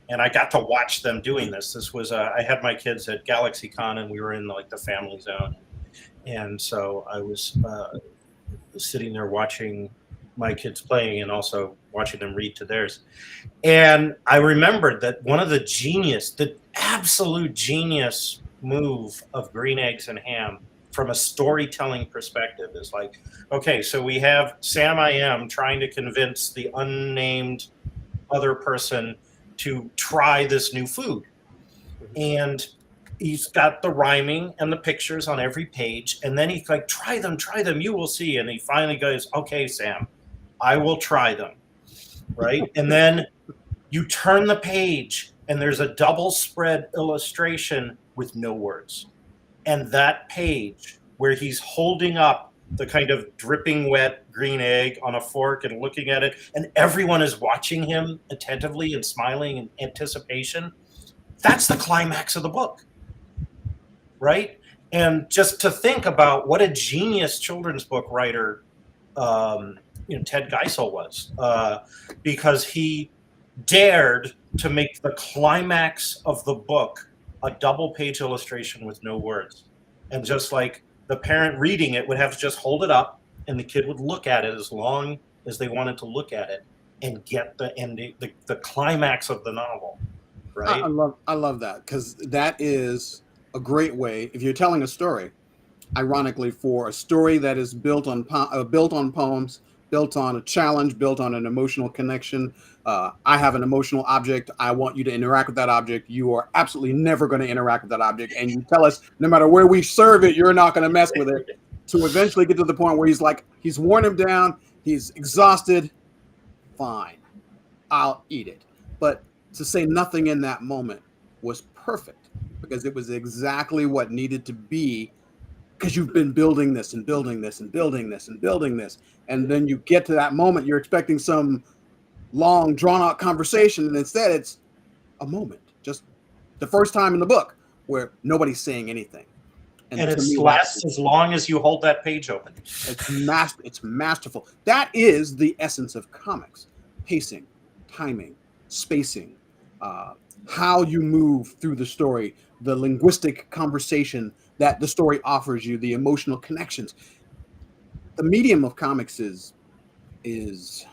And I got to watch them doing this. This was, I had my kids at GalaxyCon, and we were in like the family zone. And so I was sitting there watching my kids playing and also watching them read to theirs. And I remembered that one of the absolute genius move of Green Eggs and Ham from a storytelling perspective is like, okay, so we have Sam I Am trying to convince the unnamed other person to try this new food. And he's got the rhyming and the pictures on every page. And then he's like, try them, you will see. And he finally goes, okay, Sam, I will try them. Right. And then you turn the page and there's a double spread illustration with no words. And that page where he's holding up the kind of dripping wet green egg on a fork and looking at it, and everyone is watching him attentively and smiling in anticipation, that's the climax of the book. Right? And just to think about what a genius children's book writer Ted Geisel was, because he dared to make the climax of the book a double page illustration with no words. And just like the parent reading it would have to just hold it up and the kid would look at it as long as they wanted to look at it and get the ending, the climax of the novel. Right? I love that, because that is a great way, if you're telling a story, ironically, for a story that is built on poems, built on a challenge, built on an emotional connection. I have an emotional object. I want you to interact with that object. You are absolutely never going to interact with that object. And you tell us, no matter where we serve it, you're not going to mess with it. To eventually get to the point where he's worn him down. He's exhausted. Fine. I'll eat it. But to say nothing in that moment was perfect, because it was exactly what needed to be, because you've been building this and building this and building this and building this. And then you get to that moment, you're expecting some long, drawn-out conversation, and instead it's a moment, just the first time in the book where nobody's saying anything. And it lasts as long as you hold that page open. It's masterful. That is the essence of comics: pacing, timing, spacing, how you move through the story, the linguistic conversation that the story offers you, the emotional connections. The medium of comics is it's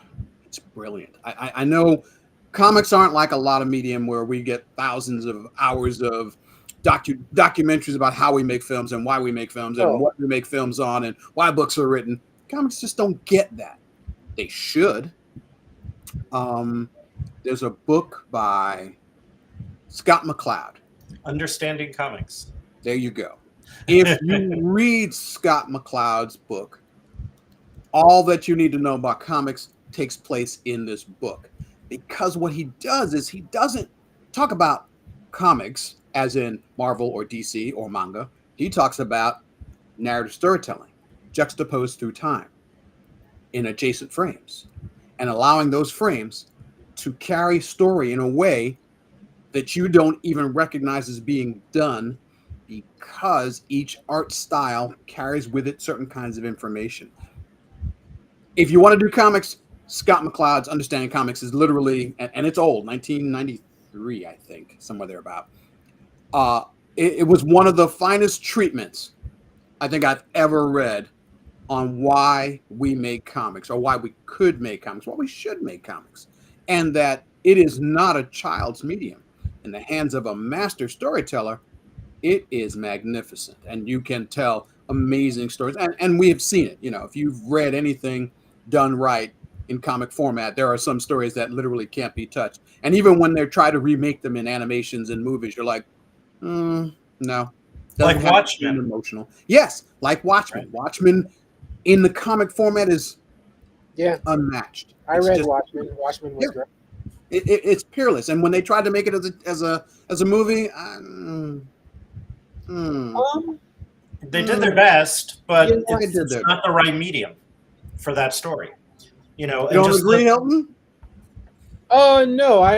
brilliant. I know comics aren't like a lot of medium where we get thousands of hours of documentaries about how we make films and why we make films and what we make films on and why books are written. Comics just don't get that. They should. There's a book by Scott McCloud, Understanding Comics. There you go. If you read Scott McCloud's book, all that you need to know about comics takes place in this book. Because what he does is he doesn't talk about comics as in Marvel or DC or manga. He talks about narrative storytelling, juxtaposed through time in adjacent frames, and allowing those frames to carry story in a way that you don't even recognize as being done, because each art style carries with it certain kinds of information. If you want to do comics, Scott McCloud's Understanding Comics is literally, and it's old, 1993, I think, somewhere thereabout. It was one of the finest treatments I think I've ever read on why we make comics, or why we could make comics, why we should make comics, and that it is not a child's medium. In the hands of a master storyteller, it is magnificent, and you can tell amazing stories. And we have seen it. You know, if you've read anything done right in comic format, there are some stories that literally can't be touched. And even when they try to remake them in animations and movies, you're like, no. Like Watchmen. Emotional. Yes, like Watchmen. Right. Watchmen in the comic format is unmatched. I read Watchmen. Watchmen was great. It's peerless. And when they tried to make it as a movie, they did their best, but it's not the right medium for that story. You know, you don't agree, Hilton? Oh no, I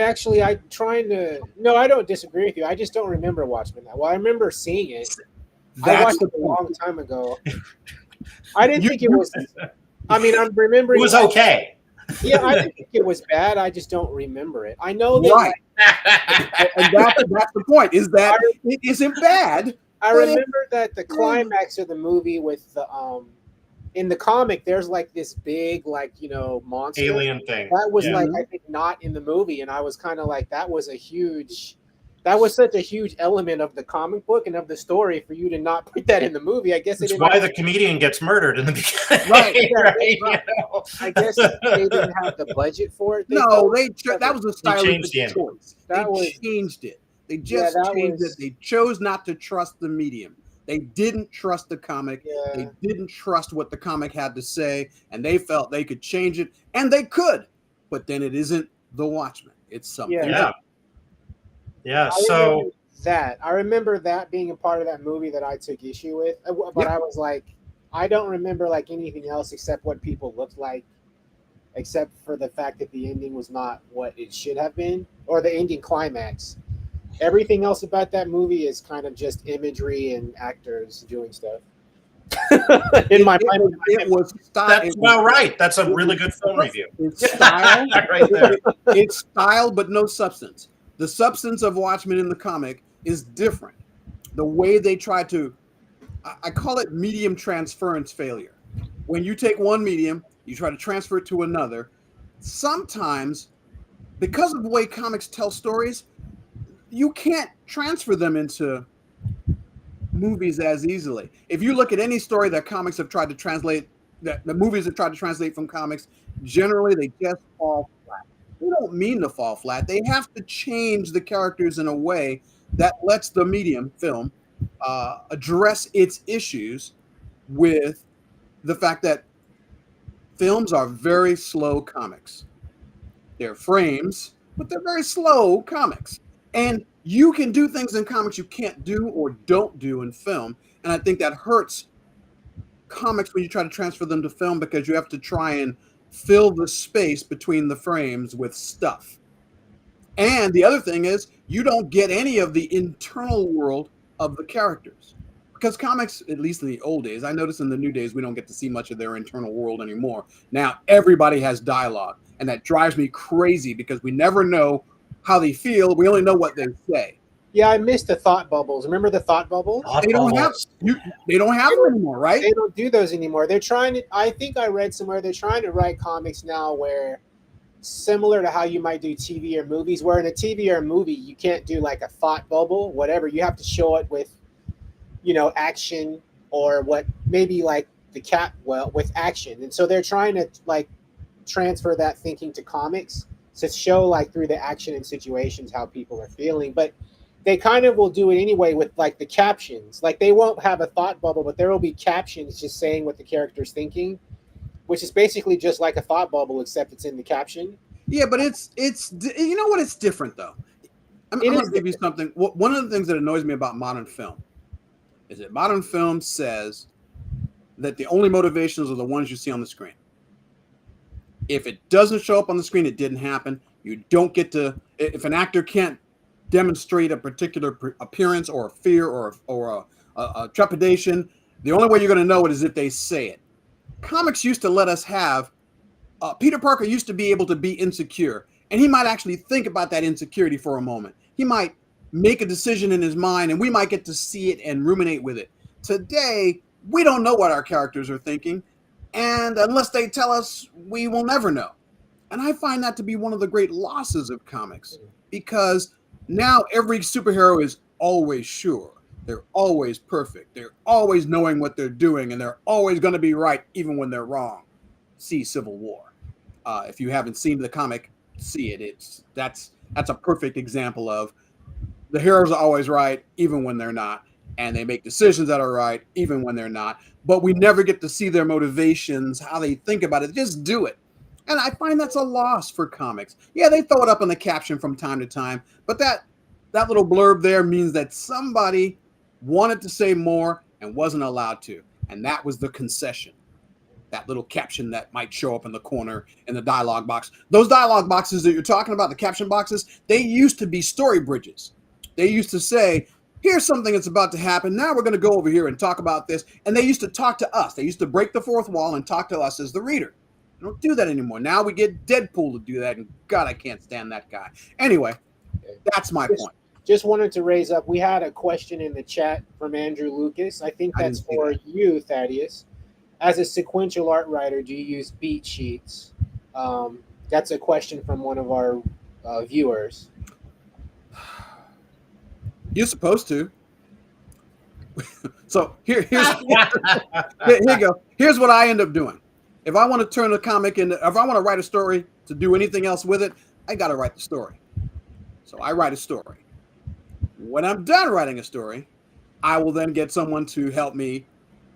don't disagree with you. I just don't remember Watchmen. Well, I remember seeing it. I watched it a long time ago. I didn't think it was. I mean, I'm remembering. It was okay. Yeah, I didn't think it was bad. I just don't remember it. I know that. Right. And that's the point. Is that it isn't bad. I remember that the climax of the movie with the in the comic, there's like this big, like, you know, monster alien thing that was like, I think, not in the movie, and I was kind of like, that was a huge that was such a huge element of the comic book and of the story for you to not put that in the movie. I guess That's why the comedian gets murdered in the beginning. Right. Right. Right. You know? I guess they didn't have the budget for it. No, felt. that was a They changed stylistic the ending. choice. They That was- changed it. They Yeah, just that changed was- it. They chose not to trust the medium. They didn't trust the comic. Yeah. They didn't trust what the comic had to say, and they felt they could change it, and they could. But then it isn't the Watchmen. It's something Yeah. else. Yeah. I So remember I remember that being a part of that movie that I took issue with, but Yep. I was like, I don't remember like anything else except what people looked like, except for the fact that the ending was not what it should have been, or the ending climax. Everything else about that movie is kind of just imagery and actors doing stuff. In my mind, It was style. that's about right. That's a really good film review. It's style. Right there. It's style, but no substance. The substance of Watchmen in the comic is different. The way they try to, I call it medium transference failure. When you take one medium, you try to transfer it to another. Sometimes, because of the way comics tell stories, you can't transfer them into movies as easily. If you look at any story that comics have tried to translate, that the movies have tried to translate from comics, generally they just fall flat. They don't mean to fall flat. They have to change the characters in a way that lets the medium film address its issues with the fact that films are very slow comics. They're frames, but they're very slow comics. And you can do things in comics you can't do or don't do in film. And I think that hurts comics when you try to transfer them to film, because you have to try and fill the space between the frames with stuff. And the other thing is, you don't get any of the internal world of the characters. Because comics, at least in the old days, I notice in the new days, we don't get to see much of their internal world anymore. Now, everybody has dialogue. And that drives me crazy because we never know how they feel. We only know what they say. yeah, I missed the thought bubbles. Remember the thought bubbles? They don't have them anymore, right? They don't do those anymore. They're trying to. I think I read somewhere they're trying to write comics now where, similar to how you might do TV or movies, where in a TV or a movie you can't do like a thought bubble, whatever. You have to show it with, action, or what maybe like with action. And so they're trying to like transfer that thinking to comics to show like through the action and situations how people are feeling. But they kind of will do it anyway with like the captions. Like they won't have a thought bubble, but there will be captions just saying what the character's thinking, which is basically just like a thought bubble, except it's in the caption. Yeah, but it's you know what? It's different though. I'm going to give you something. One of the things that annoys me about modern film is that modern film says that the only motivations are the ones you see on the screen. If it doesn't show up on the screen, it didn't happen. You don't get to, if an actor can't demonstrate a particular appearance or a fear or a trepidation, the only way you're going to know it is if they say it. Comics used to let us have, Peter Parker used to be able to be insecure, and he might actually think about that insecurity for a moment. He might make a decision in his mind, and we might get to see it and ruminate with it. Today, we don't know what our characters are thinking, and unless they tell us, we will never know. And I find that to be one of the great losses of comics, because now every superhero is always sure. They're always perfect. They're always knowing what they're doing, and they're always going to be right, even when they're wrong. See Civil War. If you haven't seen the comic, see it. That's a perfect example of the heroes are always right, even when they're not, and they make decisions that are right, even when they're not. But we never get to see their motivations, how they think about it. They just do it. And I find that's a loss for comics. Yeah, they throw it up in the caption from time to time, but that little blurb there means that somebody wanted to say more and wasn't allowed to. And that was the concession. That little caption that might show up in the corner in the dialogue box. Those dialogue boxes that you're talking about, the caption boxes, they used to be story bridges. They used to say, here's something that's about to happen. Now we're going to go over here and talk about this. And they used to talk to us. They used to break the fourth wall and talk to us as the reader. They don't do that anymore. Now we get Deadpool to do that. And God, I can't stand that guy. Anyway, that's my point. Just wanted to raise up. We had a question in the chat from Andrew Lucas. I think that's for you, Thaddeus. As a sequential art writer, do you use beat sheets? That's a question from one of our viewers. You're supposed to. So here you go. Here's what I end up doing. If I want to turn a comic into, if I want to write a story to do anything else with it, I got to write the story. So I write a story. When I'm done writing a story, I will then get someone to help me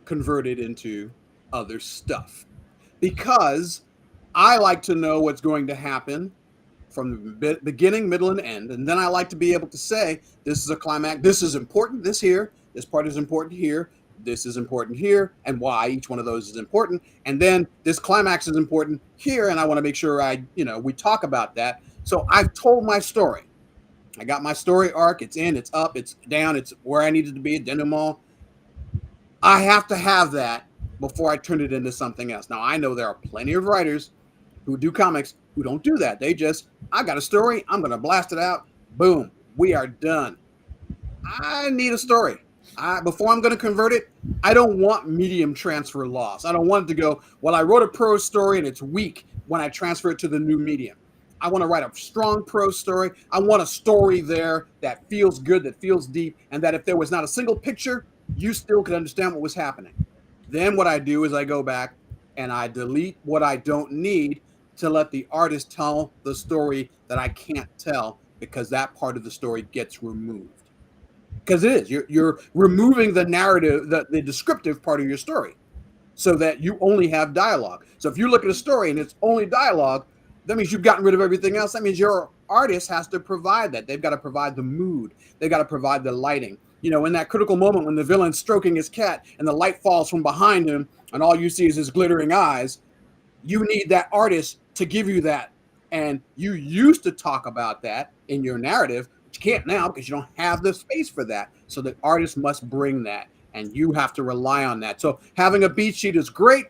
convert it into other stuff, because I like to know what's going to happen from the beginning, middle, and end. And then I like to be able to say, this is a climax. This is important. This here. This part is important here. This is important here, and why each one of those is important. And then this climax is important here, and I want to make sure we talk about that. So I've told my story. I got my story arc. It's in, it's up, it's down, it's where I needed to be, denouement. I have to have that before I turn it into something else. Now, I know there are plenty of writers who do comics who don't do that. They just, I got a story, I'm going to blast it out. Boom, we are done. I need a story. Before I'm going to convert it, I don't want medium transfer loss. I don't want it to go, well, I wrote a prose story and it's weak when I transfer it to the new medium. I want to write a strong prose story. I want a story there that feels good, that feels deep, and that if there was not a single picture, you still could understand what was happening. Then what I do is I go back and I delete what I don't need to let the artist tell the story that I can't tell, because that part of the story gets removed. Because it is, you're removing the narrative, the descriptive part of your story, so that you only have dialogue. So if you look at a story and it's only dialogue, that means you've gotten rid of everything else. That means your artist has to provide that. They've got to provide the mood. They've got to provide the lighting. You know, in that critical moment when the villain's stroking his cat and the light falls from behind him and all you see is his glittering eyes, you need that artist to give you that. And you used to talk about that in your narrative, but you can't now because you don't have the space for that. So the artist must bring that, and you have to rely on that. So having a beat sheet is great.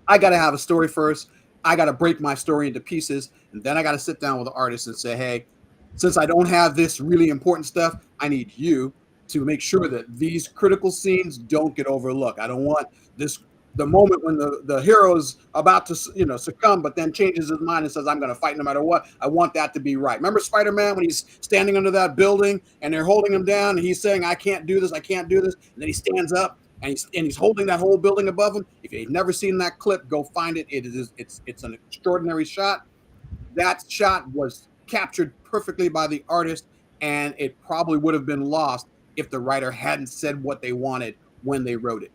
I got to have a story first. I got to break my story into pieces, and then I got to sit down with the artist and say, hey, since I don't have this really important stuff, I need you to make sure that these critical scenes don't get overlooked. I don't want the moment when the hero's about to succumb, but then changes his mind and says, I'm going to fight no matter what. I want that to be right. Remember Spider-Man when he's standing under that building and they're holding him down and he's saying, I can't do this. I can't do this. And then he stands up and he's holding that whole building above him. If you've never seen that clip, go find it. It's an extraordinary shot. That shot was captured perfectly by the artist, and it probably would have been lost if the writer hadn't said what they wanted when they wrote it.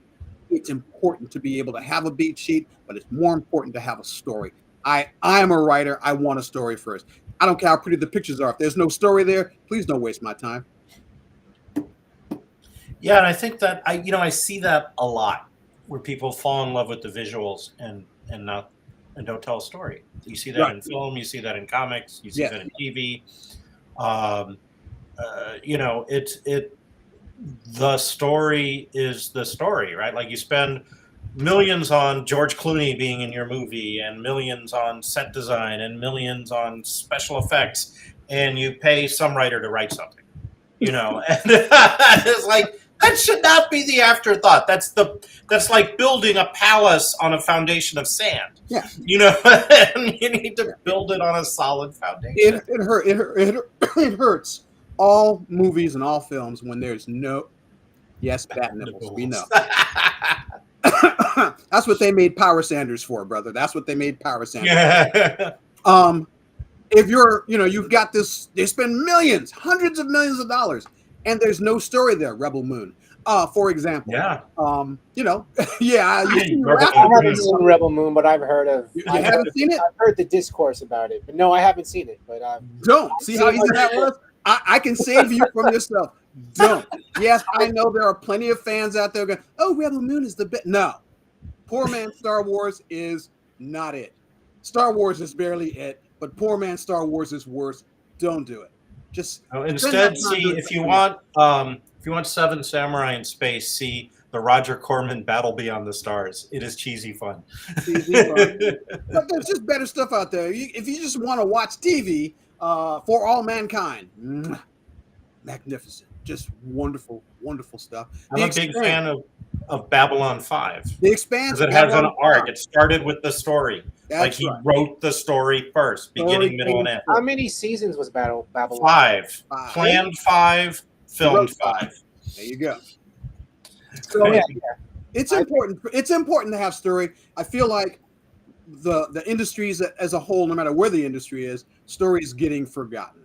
It's important to be able to have a beat sheet, but it's more important to have a story. I am a writer. I want a story first. I don't care how pretty the pictures are. If there's no story there, please don't waste my time. Yeah, and I think that I see that a lot, where people fall in love with the visuals and don't tell a story. You see that in film, you see that in comics, you see that in TV. The story is the story, right? Like you spend millions on George Clooney being in your movie, and millions on set design, and millions on special effects, and you pay some writer to write something, and it's like, that should not be the afterthought. That's like building a palace on a foundation of sand. Yeah. And you need to build it on a solid foundation. It hurts all movies and all films when there's no, yes, bat nipples. We know. That's what they made Power Sanders for, brother. That's what they made Power Sanders for. If you've got this, they spend millions, hundreds of millions of dollars, and there's no story there. Rebel Moon, for example. Yeah. Yeah. I haven't seen Rebel Moon, but I've heard of. I haven't seen it. I've heard the discourse about it, but no, I haven't seen it. But don't see how easy that was. I can save you from yourself. Don't. Yes, I know there are plenty of fans out there going, "Oh, Rebel Moon is the best." No, poor man Star Wars is not it. Star Wars is barely it, but poor man Star Wars is worse. Don't do it. Just instead, see if you want Seven Samurai in space, see the Roger Corman Battle Beyond the Stars. It is cheesy fun. But there's just better stuff out there. If you just want to watch TV, For All Mankind, magnificent, just wonderful, wonderful stuff. I'm a big fan of Babylon 5. The Expanse, because it has an arc. It started with the story. That's he wrote the story first, beginning, middle, and end. How many seasons was Babylon? 5. Planned 5. filmed 5. There you go. So Yeah. it's important. It's important to have story. I feel like the industries as a whole, no matter where the industry is, story is getting forgotten.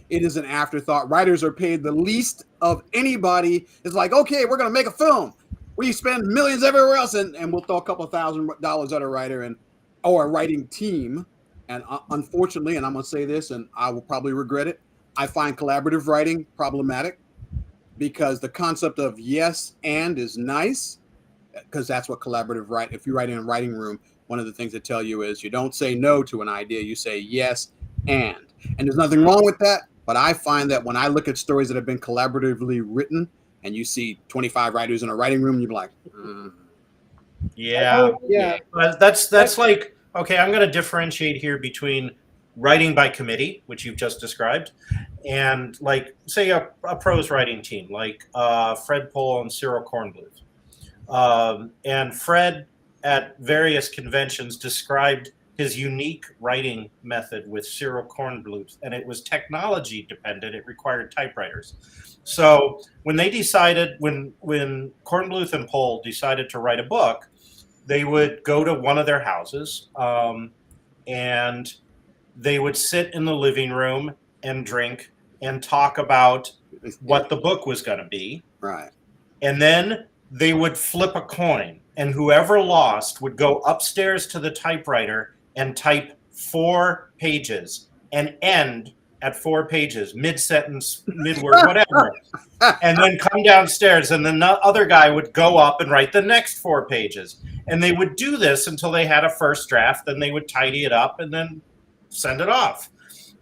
It is an afterthought. Writers are paid the least of anybody. It's like, okay, we're going to make a film. We spend millions everywhere else, and we'll throw a couple $1,000 at a writer or a writing team. And unfortunately, and I'm going to say this, and I will probably regret it, I find collaborative writing problematic because the concept of yes and is nice, because that's what collaborative write. If you write in a writing room, one of the things they tell you is you don't say no to an idea, you say yes and there's nothing wrong with that. But I find that when I look at stories that have been collaboratively written, and you see 25 writers in a writing room, you're like, yeah. Yeah. That's like, okay, I'm going to differentiate here between writing by committee, which you've just described, and like, say, a prose writing team, like Fred Pohl and Cyril Kornbluth. And Fred, at various conventions, described his unique writing method with Cyril Kornbluth, and it was technology dependent. It required typewriters. So when they decided, when Kornbluth and Pohl decided to write a book, they would go to one of their houses, and they would sit in the living room and drink and talk about what the book was going to be. right. And then they would flip a coin, and whoever lost would go upstairs to the typewriter and type 4 pages and end at 4 pages, mid-sentence, mid-word, whatever. And then come downstairs, and then the other guy would go up and write the next 4 pages. And they would do this until they had a first draft, then they would tidy it up and then send it off.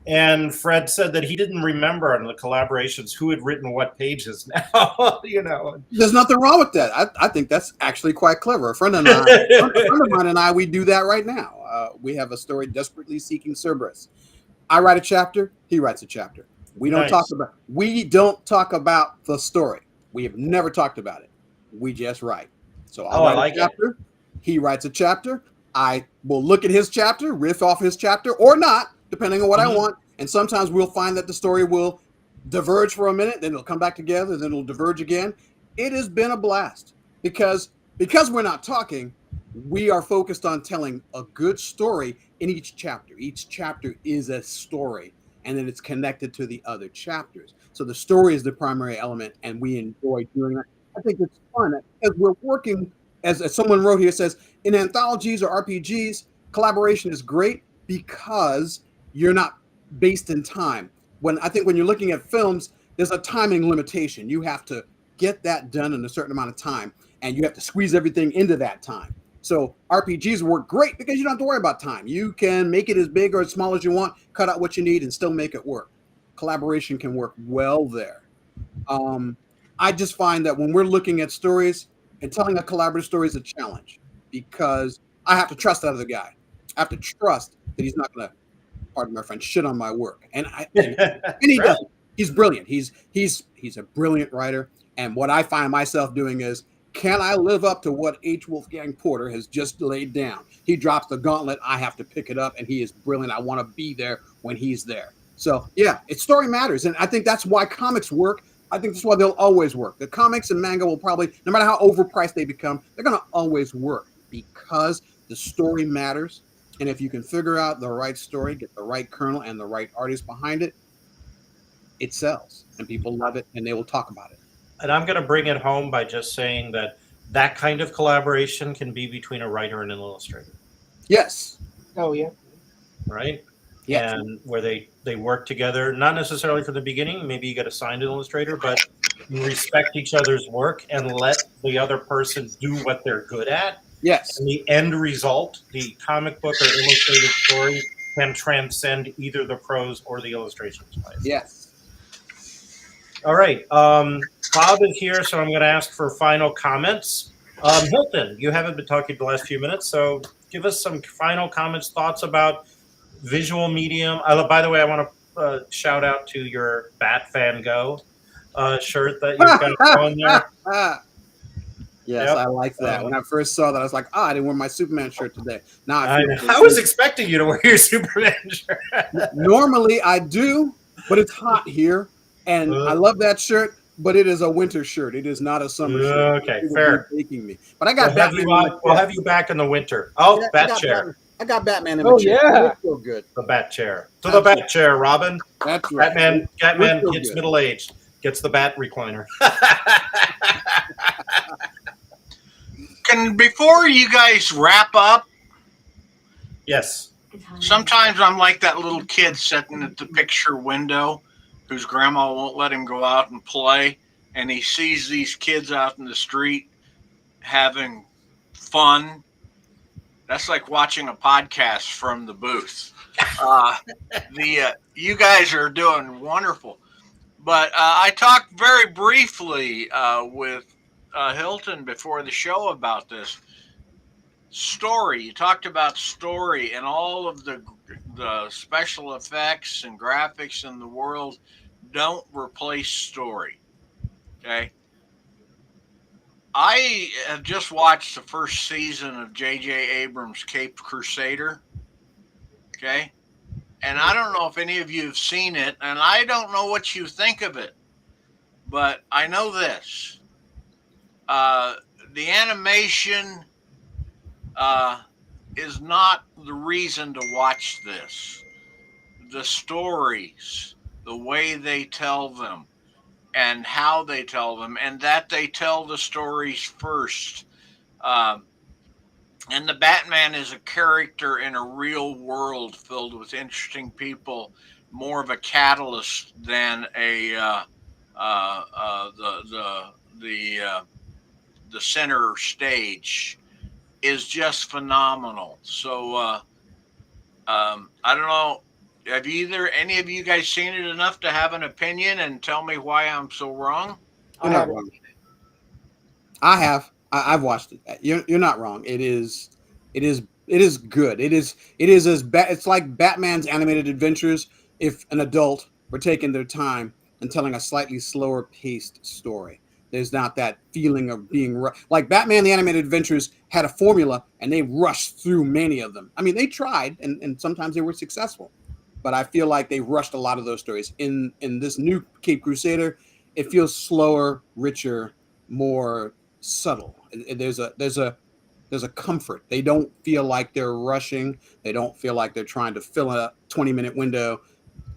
And Fred said that he didn't remember on the collaborations who had written what pages now, There's nothing wrong with that. I think that's actually quite clever. A friend of mine and I, we do that right now. We have a story, Desperately Seeking Cerberus. I write a chapter, he writes a chapter. We don't talk about the story. We have never talked about it. We just write. So I'll write a chapter. He writes a chapter. I will look at his chapter, riff off his chapter, or not, depending on what I want. And sometimes we'll find that the story will diverge for a minute, then it'll come back together, then it'll diverge again. It has been a blast because we're not talking, we are focused on telling a good story in each chapter. Each chapter is a story, and then it's connected to the other chapters. So the story is the primary element, and we enjoy doing that. I think it's fun as we're working, as someone wrote here, says, in anthologies or RPGs, collaboration is great because you're not based in time. When you're looking at films, there's a timing limitation. You have to get that done in a certain amount of time, and you have to squeeze everything into that time. So RPGs work great because you don't have to worry about time. You can make it as big or as small as you want, cut out what you need, and still make it work. Collaboration can work well there. I just find that when we're looking at stories, and telling a collaborative story is a challenge because I have to trust that other guy. I have to trust that he's not going to, pardon my French, shit on my work. And he doesn't. He's brilliant. He's a brilliant writer. And what I find myself doing is, can I live up to what H. Wolfgang Porter has just laid down? He drops the gauntlet. I have to pick it up, and he is brilliant. I want to be there when he's there. So, yeah, story matters. And I think that's why comics work. I think that's why they'll always work. The comics and manga will probably, no matter how overpriced they become, they're going to always work because the story matters. And if you can figure out the right story, get the right kernel and the right artist behind it, it sells. And people love it, and they will talk about it. And I'm going to bring it home by just saying that kind of collaboration can be between a writer and an illustrator. Yes. Oh, yeah. Right? Yes. And where they work together, not necessarily from the beginning. Maybe you get assigned an illustrator, but you respect each other's work and let the other person do what they're good at. Yes. And the end result, the comic book or illustrated story, can transcend either the prose or the illustrations. Yes. All right. Bob is here, so I'm going to ask for final comments. Hilton, you haven't been talking the last few minutes, so give us some final comments, thoughts about visual medium. By the way, I want to shout out to your Bat Van Gogh shirt that you've got on there. Yes, yep. I like that. When I first saw that, I was like, I didn't wear my Superman shirt today. Now I was expecting you to wear your Superman shirt. Normally I do, but it's hot here. And I love that shirt, but it is a winter shirt. It is not a summer shirt. Okay, It would fair. be baking me. But I got Batman. We'll have you back in the winter. Oh, Yeah, bat chair. I got Batman in Oh, the chair. yeah. It's so good. The bat chair. To the bat chair, Robin. That's right. Batman so gets good. middle-aged. Gets the bat recliner. Before you guys wrap up, Yes. sometimes I'm like that little kid sitting at the picture window whose grandma won't let him go out and play, and he sees these kids out in the street having fun. That's like watching a podcast from the booth. You guys are doing wonderful. But I talked very briefly with Hilton before the show about this story. You talked about story and all of the special effects and graphics in the world don't replace story. Okay. I have just watched the first season of J.J. Abrams' Caped Crusader. Okay. And I don't know if any of you have seen it, and I don't know what you think of it, but I know this. The animation is not the reason to watch this. The stories, the way they tell them, and how they tell them, and that they tell the stories first. And the Batman is a character in a real world filled with interesting people, more of a catalyst than the center stage is just phenomenal. So I don't know. Have any of you guys seen it enough to have an opinion and tell me why I'm so wrong? You're not wrong. I have. I've watched it. You're not wrong. It is good. It's like Batman's animated adventures if an adult were taking their time and telling a slightly slower paced story. There's not that feeling of being like Batman the Animated Adventures had a formula and they rushed through many of them. I mean, they tried and sometimes they were successful, but I feel like they rushed a lot of those stories. In this new Caped Crusader, it feels slower, richer, more subtle. There's a comfort. They don't feel like they're rushing. They don't feel like they're trying to fill a 20-minute window.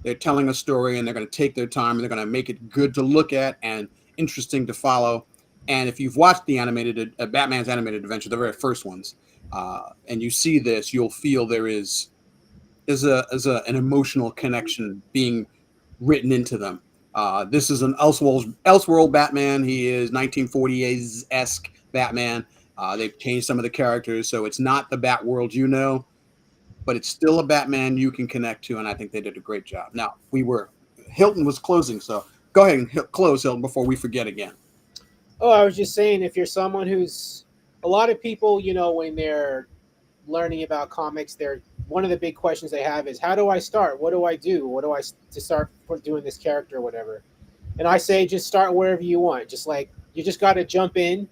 They're telling a story and they're going to take their time and they're going to make it good to look at and interesting to follow. And if you've watched the animated Batman's Animated Adventure, the very first ones, and you see this, you'll feel there is an emotional connection being written into them. This is an Elseworld Batman. He is 1948-esque Batman. They've changed some of the characters, so it's not the Bat world but it's still a Batman you can connect to, and I think they did a great job. Now, Hilton was closing, so go ahead and close, Hilton, before we forget again. Oh, I was just saying, if you're someone a lot of people, when they're learning about comics, one of the big questions they have is, how do I start? What do I do? To start doing this character or whatever? And I say, just start wherever you want. Just like, you just got to jump in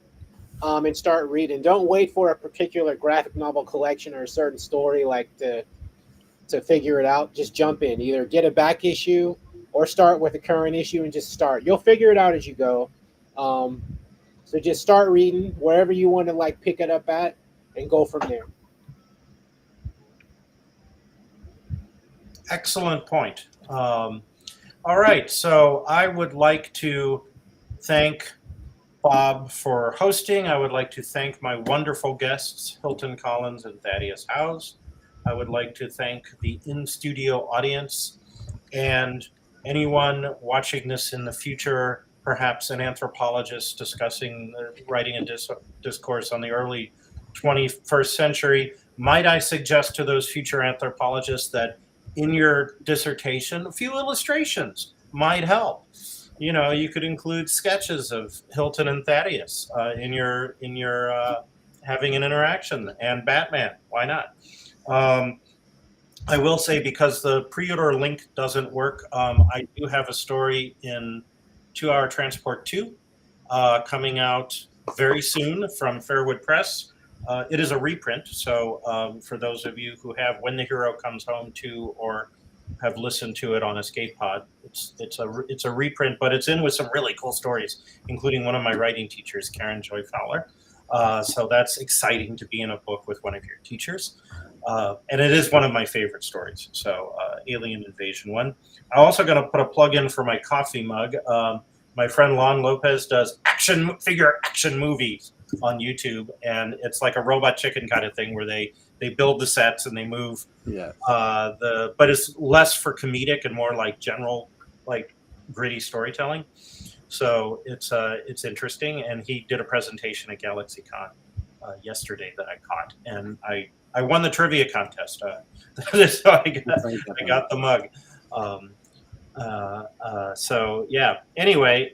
and start reading. Don't wait for a particular graphic novel collection or a certain story to figure it out. Just jump in. Either get a back issue or start with the current issue and just start. You'll figure it out as you go. So just start reading wherever you want to pick it up at and go from there. Excellent point. All right, so I would like to thank Bob for hosting. I would like to thank my wonderful guests, Hilton Collins and Thaddeus Howze. I would like to thank the in-studio audience and anyone watching this in the future, perhaps an anthropologist discussing writing a discourse on the early 21st century. Might I suggest to those future anthropologists that in your dissertation, a few illustrations might help. You could include sketches of Hilton and Thaddeus in your having an interaction, and Batman. Why not? I will say, because the pre-order link doesn't work, I do have a story in 2 Hour Transport 2 coming out very soon from Fairwood Press. It is a reprint, so for those of you who have When the Hero Comes Home 2 or have listened to it on Escape Pod. It's a reprint, but it's in with some really cool stories, including one of my writing teachers, Karen Joy Fowler. So that's exciting to be in a book with one of your teachers. And it is one of my favorite stories. So Alien Invasion one. I'm also going to put a plug in for my coffee mug. My friend Lon Lopez does figure action movies on YouTube, and it's like a Robot Chicken kind of thing where they build the sets and they move. Yeah. But it's less for comedic and more like general, like gritty storytelling. So it's interesting. And he did a presentation at GalaxyCon yesterday that I caught, and I won the trivia contest. So I got the mug. So yeah. Anyway,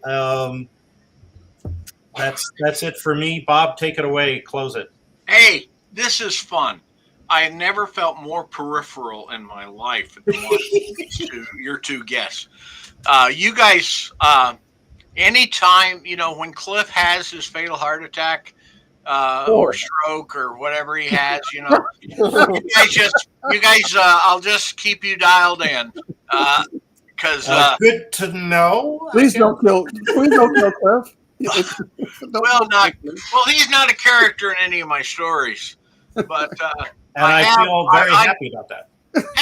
that's it for me. Bob, take it away. Close it. Hey, this is fun. I have never felt more peripheral in my life than watching your two guests. You guys, anytime, when Cliff has his fatal heart attack or stroke or whatever he has, you guys, I'll just keep you dialed in. Because good to know. Please don't kill Cliff. Well, he's not a character in any of my stories, but and I feel very happy about that.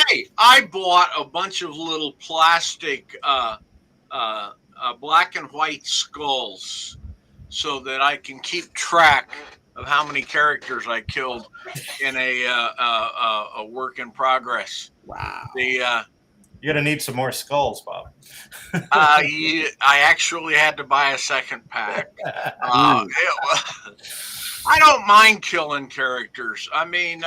Hey, I bought a bunch of little plastic black and white skulls so that I can keep track of how many characters I killed in a work in progress. Wow. You're gonna need some more skulls, Bob. I actually had to buy a second pack. I don't mind killing characters. I mean,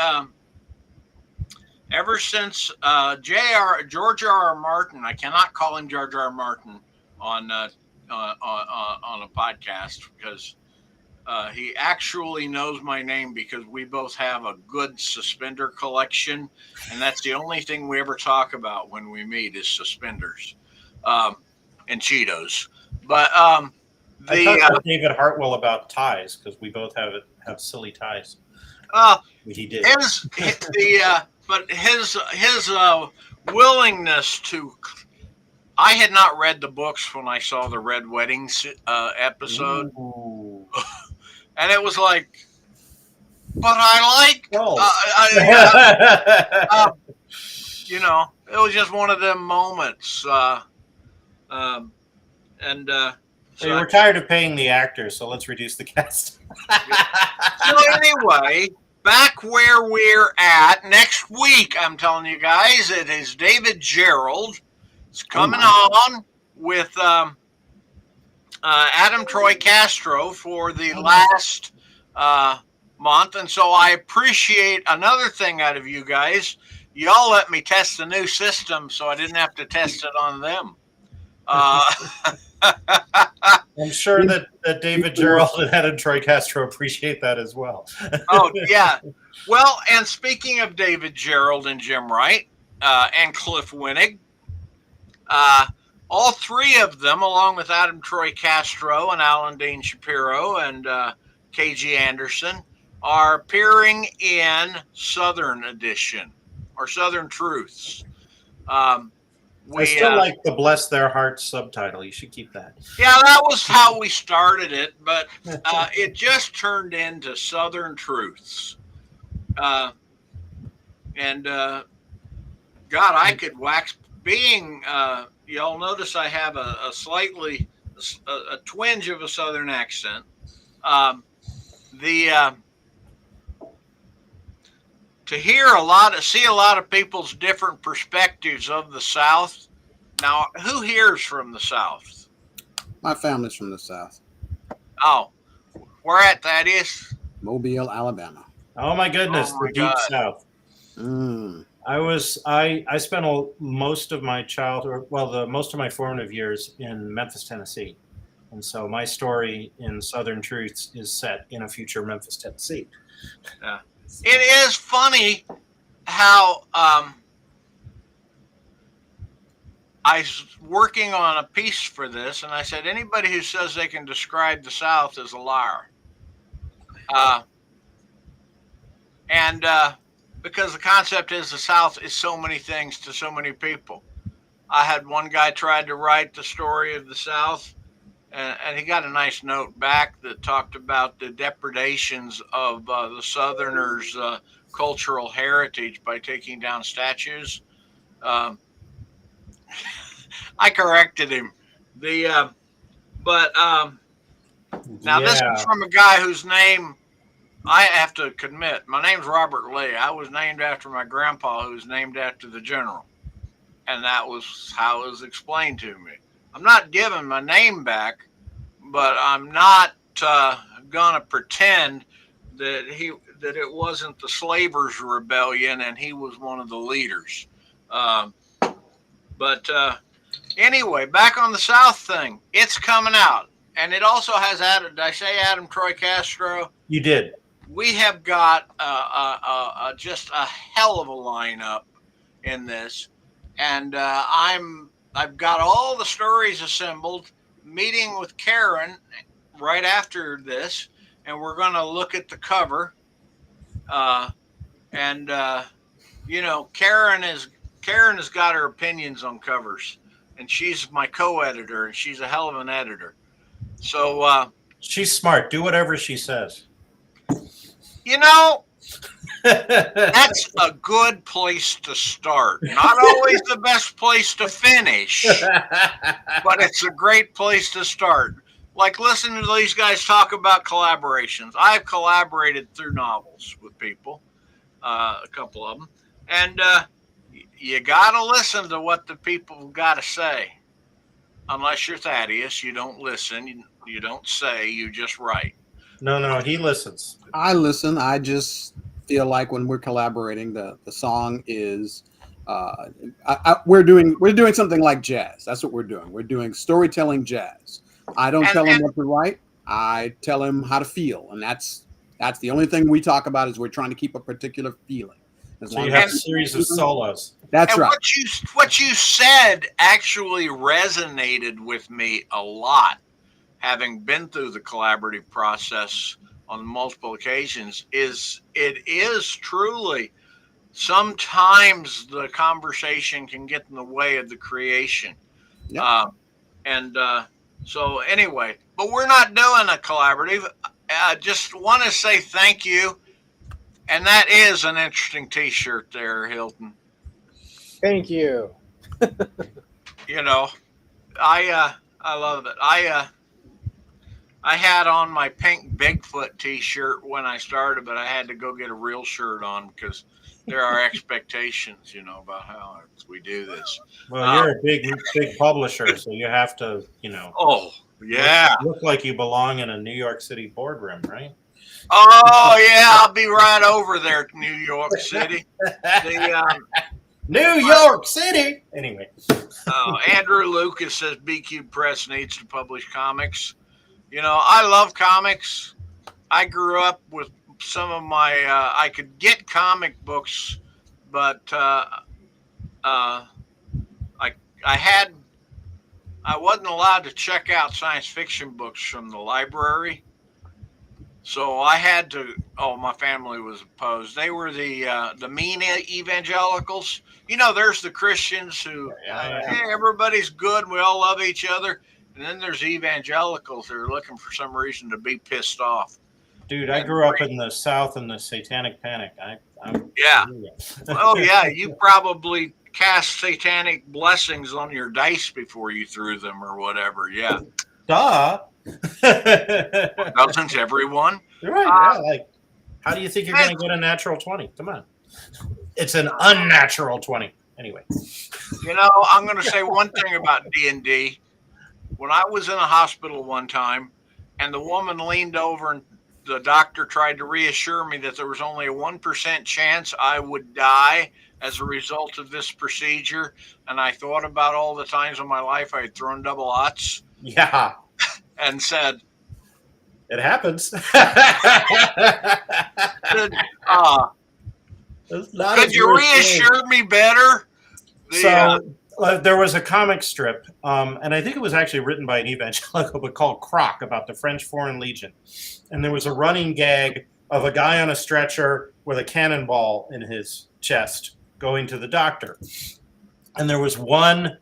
ever since George R.R. Martin, I cannot call him George R.R. Martin on a podcast because he actually knows my name because we both have a good suspender collection, and that's the only thing we ever talk about when we meet is suspenders and Cheetos. But I talked to David Hartwell about ties because we both have silly ties. He did. But his willingness to. I had not read the books when I saw the Red Weddings episode. And it was like, but I like, it was just one of them moments. So we're tired of paying the actors, so let's reduce the cast. So anyway, back where we're at next week, I'm telling you guys, it is David Gerald. It's coming on with Adam Troy Castro for the last month. And so I appreciate another thing out of you guys. Y'all let me test the new system so I didn't have to test it on them. I'm sure that David Gerald and Adam Troy Castro appreciate that as well. Oh, yeah. Well, and speaking of David Gerald and Jim Wright and Cliff Winnig, all three of them, along with Adam Troy Castro and Alan Dean Shapiro and K.G. Anderson, are appearing in Southern Edition or Southern Truths. I still like the Bless Their Hearts subtitle. You should keep that. Yeah, that was how we started it, but it just turned into Southern Truths. God, I could wax being... y'all notice I have a slightly a twinge of a Southern accent. To see a lot of people's different perspectives of the South. Now, who here is from the South? My family's from the South. Oh, where at, Thaddeus? Mobile, Alabama. Oh my goodness, the deep South. I spent most of my childhood, most of my formative years in Memphis, Tennessee. And so my story in Southern Truths is set in a future Memphis, Tennessee. Yeah. It is funny how I was working on a piece for this, and I said, anybody who says they can describe the South is a liar. because the concept is the South is so many things to so many people. I had one guy tried to write the story of the South, and he got a nice note back that talked about the depredations of the Southerners' cultural heritage by taking down statues. Um, I corrected him. But now this is Yeah. from a guy whose name I have to admit. My name's Robert Lee. I was named after my grandpa, who was named after the general, and that was how it was explained to me. I'm not giving my name back, but I'm not gonna pretend that it wasn't the Slavers' Rebellion and he was one of the leaders. Um, but anyway, back on the South thing, it's coming out, and it also has Adam. Did I say Adam Troy Castro? You did. We have got just a hell of a lineup in this, and I've got all the stories assembled. Meeting with Karen right after this, and we're going to look at the cover. And Karen has got her opinions on covers, and she's my co-editor, and she's a hell of an editor. So She's smart. Do whatever she says. That's a good place to start. Not always the best place to finish, but it's a great place to start. Like listening to these guys talk about collaborations. I've collaborated through novels with people, a couple of them, and you got to listen to what the people got to say. Unless you're Thaddeus, you don't listen, you don't say, you just write. No, he listens. I listen. I just feel like when we're collaborating, the song is we're doing something like jazz. That's what we're doing. We're doing storytelling jazz. I don't tell him what to write. I tell him how to feel, and that's the only thing we talk about is we're trying to keep a particular feeling. So you have a series of solos. That's right. What you said actually resonated with me a lot, having been through the collaborative process on multiple occasions. It is truly sometimes the conversation can get in the way of the creation. Yep. So anyway, but we're not doing a collaborative. I just want to say thank you. And that is an interesting T-shirt there, Hilton. Thank you. I love it. I had on my pink Bigfoot T-shirt when I started, but I had to go get a real shirt on because there are expectations, about how we do this. Well, you're a big publisher, so you have to, Oh yeah, look like you belong in a New York City boardroom, right? Oh yeah, I'll be right over there, New York City. New York City. Anyway, Andrew Lucas says BQ Press needs to publish comics. I love comics. I grew up with some of my. I could get comic books, but I wasn't allowed to check out science fiction books from the library. So I had to. Oh, my family was opposed. They were the mean evangelicals. There's the Christians who, hey, everybody's good. We all love each other. And then there's evangelicals who are looking for some reason to be pissed off. Dude, I grew up in the South in the Satanic Panic. Yeah. Oh yeah, you probably cast satanic blessings on your dice before you threw them or whatever. Yeah. Duh. Doesn't everyone? Right. How do you think you're going to get a natural 20? Come on. It's an unnatural 20. Anyway. I'm going to say one thing about D&D. When I was in a hospital one time and the woman leaned over and the doctor tried to reassure me that there was only a 1% chance I would die as a result of this procedure, and I thought about all the times in my life I had thrown double aughts. Yeah. And said, it happens. Could you reassure me better? There was a comic strip, and I think it was actually written by an evangelical, but called Croc, about the French Foreign Legion. And there was a running gag of a guy on a stretcher with a cannonball in his chest going to the doctor. And there was one,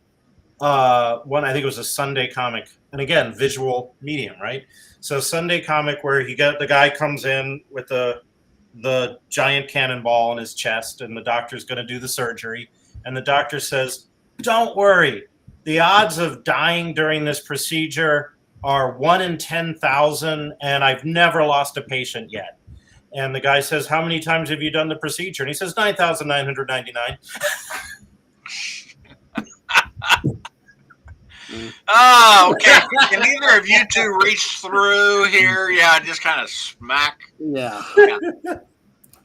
I think it was a Sunday comic, and again, visual medium, right? So Sunday comic where the guy comes in with the giant cannonball in his chest, and the doctor's going to do the surgery, and the doctor says, "Don't worry, the odds of dying during this procedure are 1 in 10,000, and I've never lost a patient yet." And the guy says, "How many times have you done the procedure?" And he says, 9,999. Oh, okay. Can either of you two reach through here? Yeah, just kind of smack. Yeah.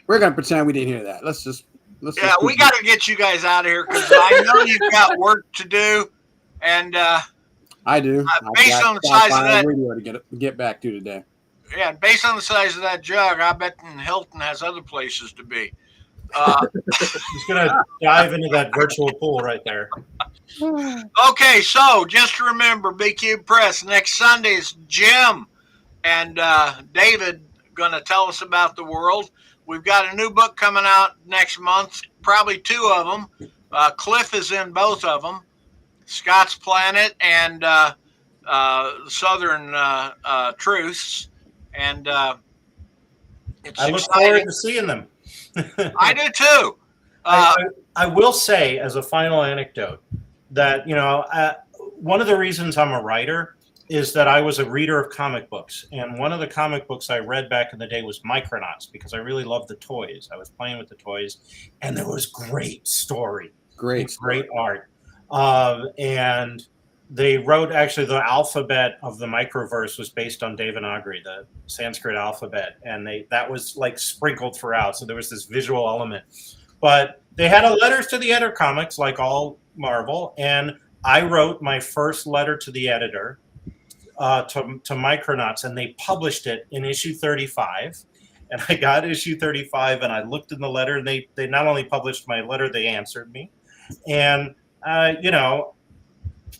We're gonna pretend we didn't hear that. Let's Yeah, we got to get you guys out of here because I know you've got work to do, and I do. Based on the size of that radio to get back to today. Yeah, based on the size of that jug, I bet Hilton has other places to be. He's gonna dive into that virtual pool right there. Okay, so just remember, BQ Press next Sunday is Jim and David going to tell us about the world. We've got a new book coming out next month, probably 2 of them. Cliff is in both of them, Scott's Planet and Southern Truths. And it's I look exciting. forward to seeing them. I do too. I will say, as a final anecdote, that one of the reasons I'm a writer is that I was a reader of comic books, and one of the comic books I read back in the day was Micronauts because I really loved the toys. I was playing with the toys, and there was great story, great art, and they wrote, actually, the alphabet of the microverse was based on Devanagari, the Sanskrit alphabet, and that was like sprinkled throughout. So there was this visual element. But they had a letters to the editor comics, like all Marvel, and I wrote my first letter to the editor to Micronauts, and they published it in issue 35. And I got issue 35, and I looked in the letter, and they not only published my letter, they answered me. And,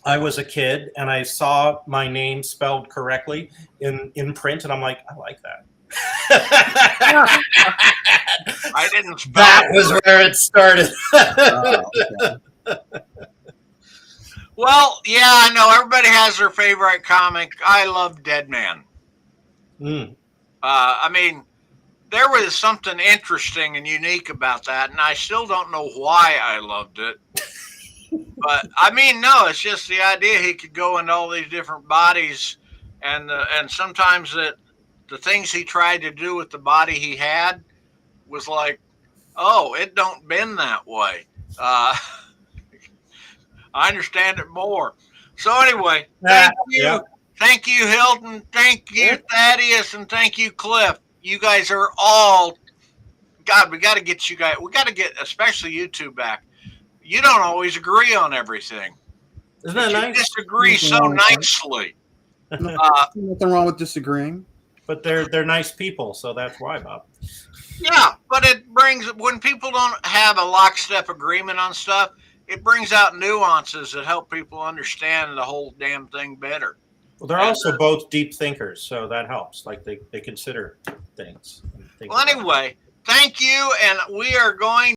I was a kid and I saw my name spelled correctly in print, and I'm like, I like that. I didn't spell that was where it started. Okay. Well, yeah, I know everybody has their favorite comic. I love Dead Man. I mean, there was something interesting and unique about that, and I still don't know why I loved it. But I mean, no, it's just the idea he could go into all these different bodies, and sometimes the things he tried to do with the body he had was like, oh, it don't bend that way. I understand it more. So anyway, thank you, Hilton, thank you, Thaddeus, and thank you, Cliff. You guys are all, God, we got to get you guys. We got to get, especially you two, back. You don't always agree on everything. Isn't that nice? You disagree so nicely. Nothing wrong with disagreeing. But they're nice people, so that's why, Bob. Yeah, but it brings, when people don't have a lockstep agreement on stuff, it brings out nuances that help people understand the whole damn thing better. Well, they're also both deep thinkers, so that helps. Like they consider things. Well, anyway, thank you, and we are going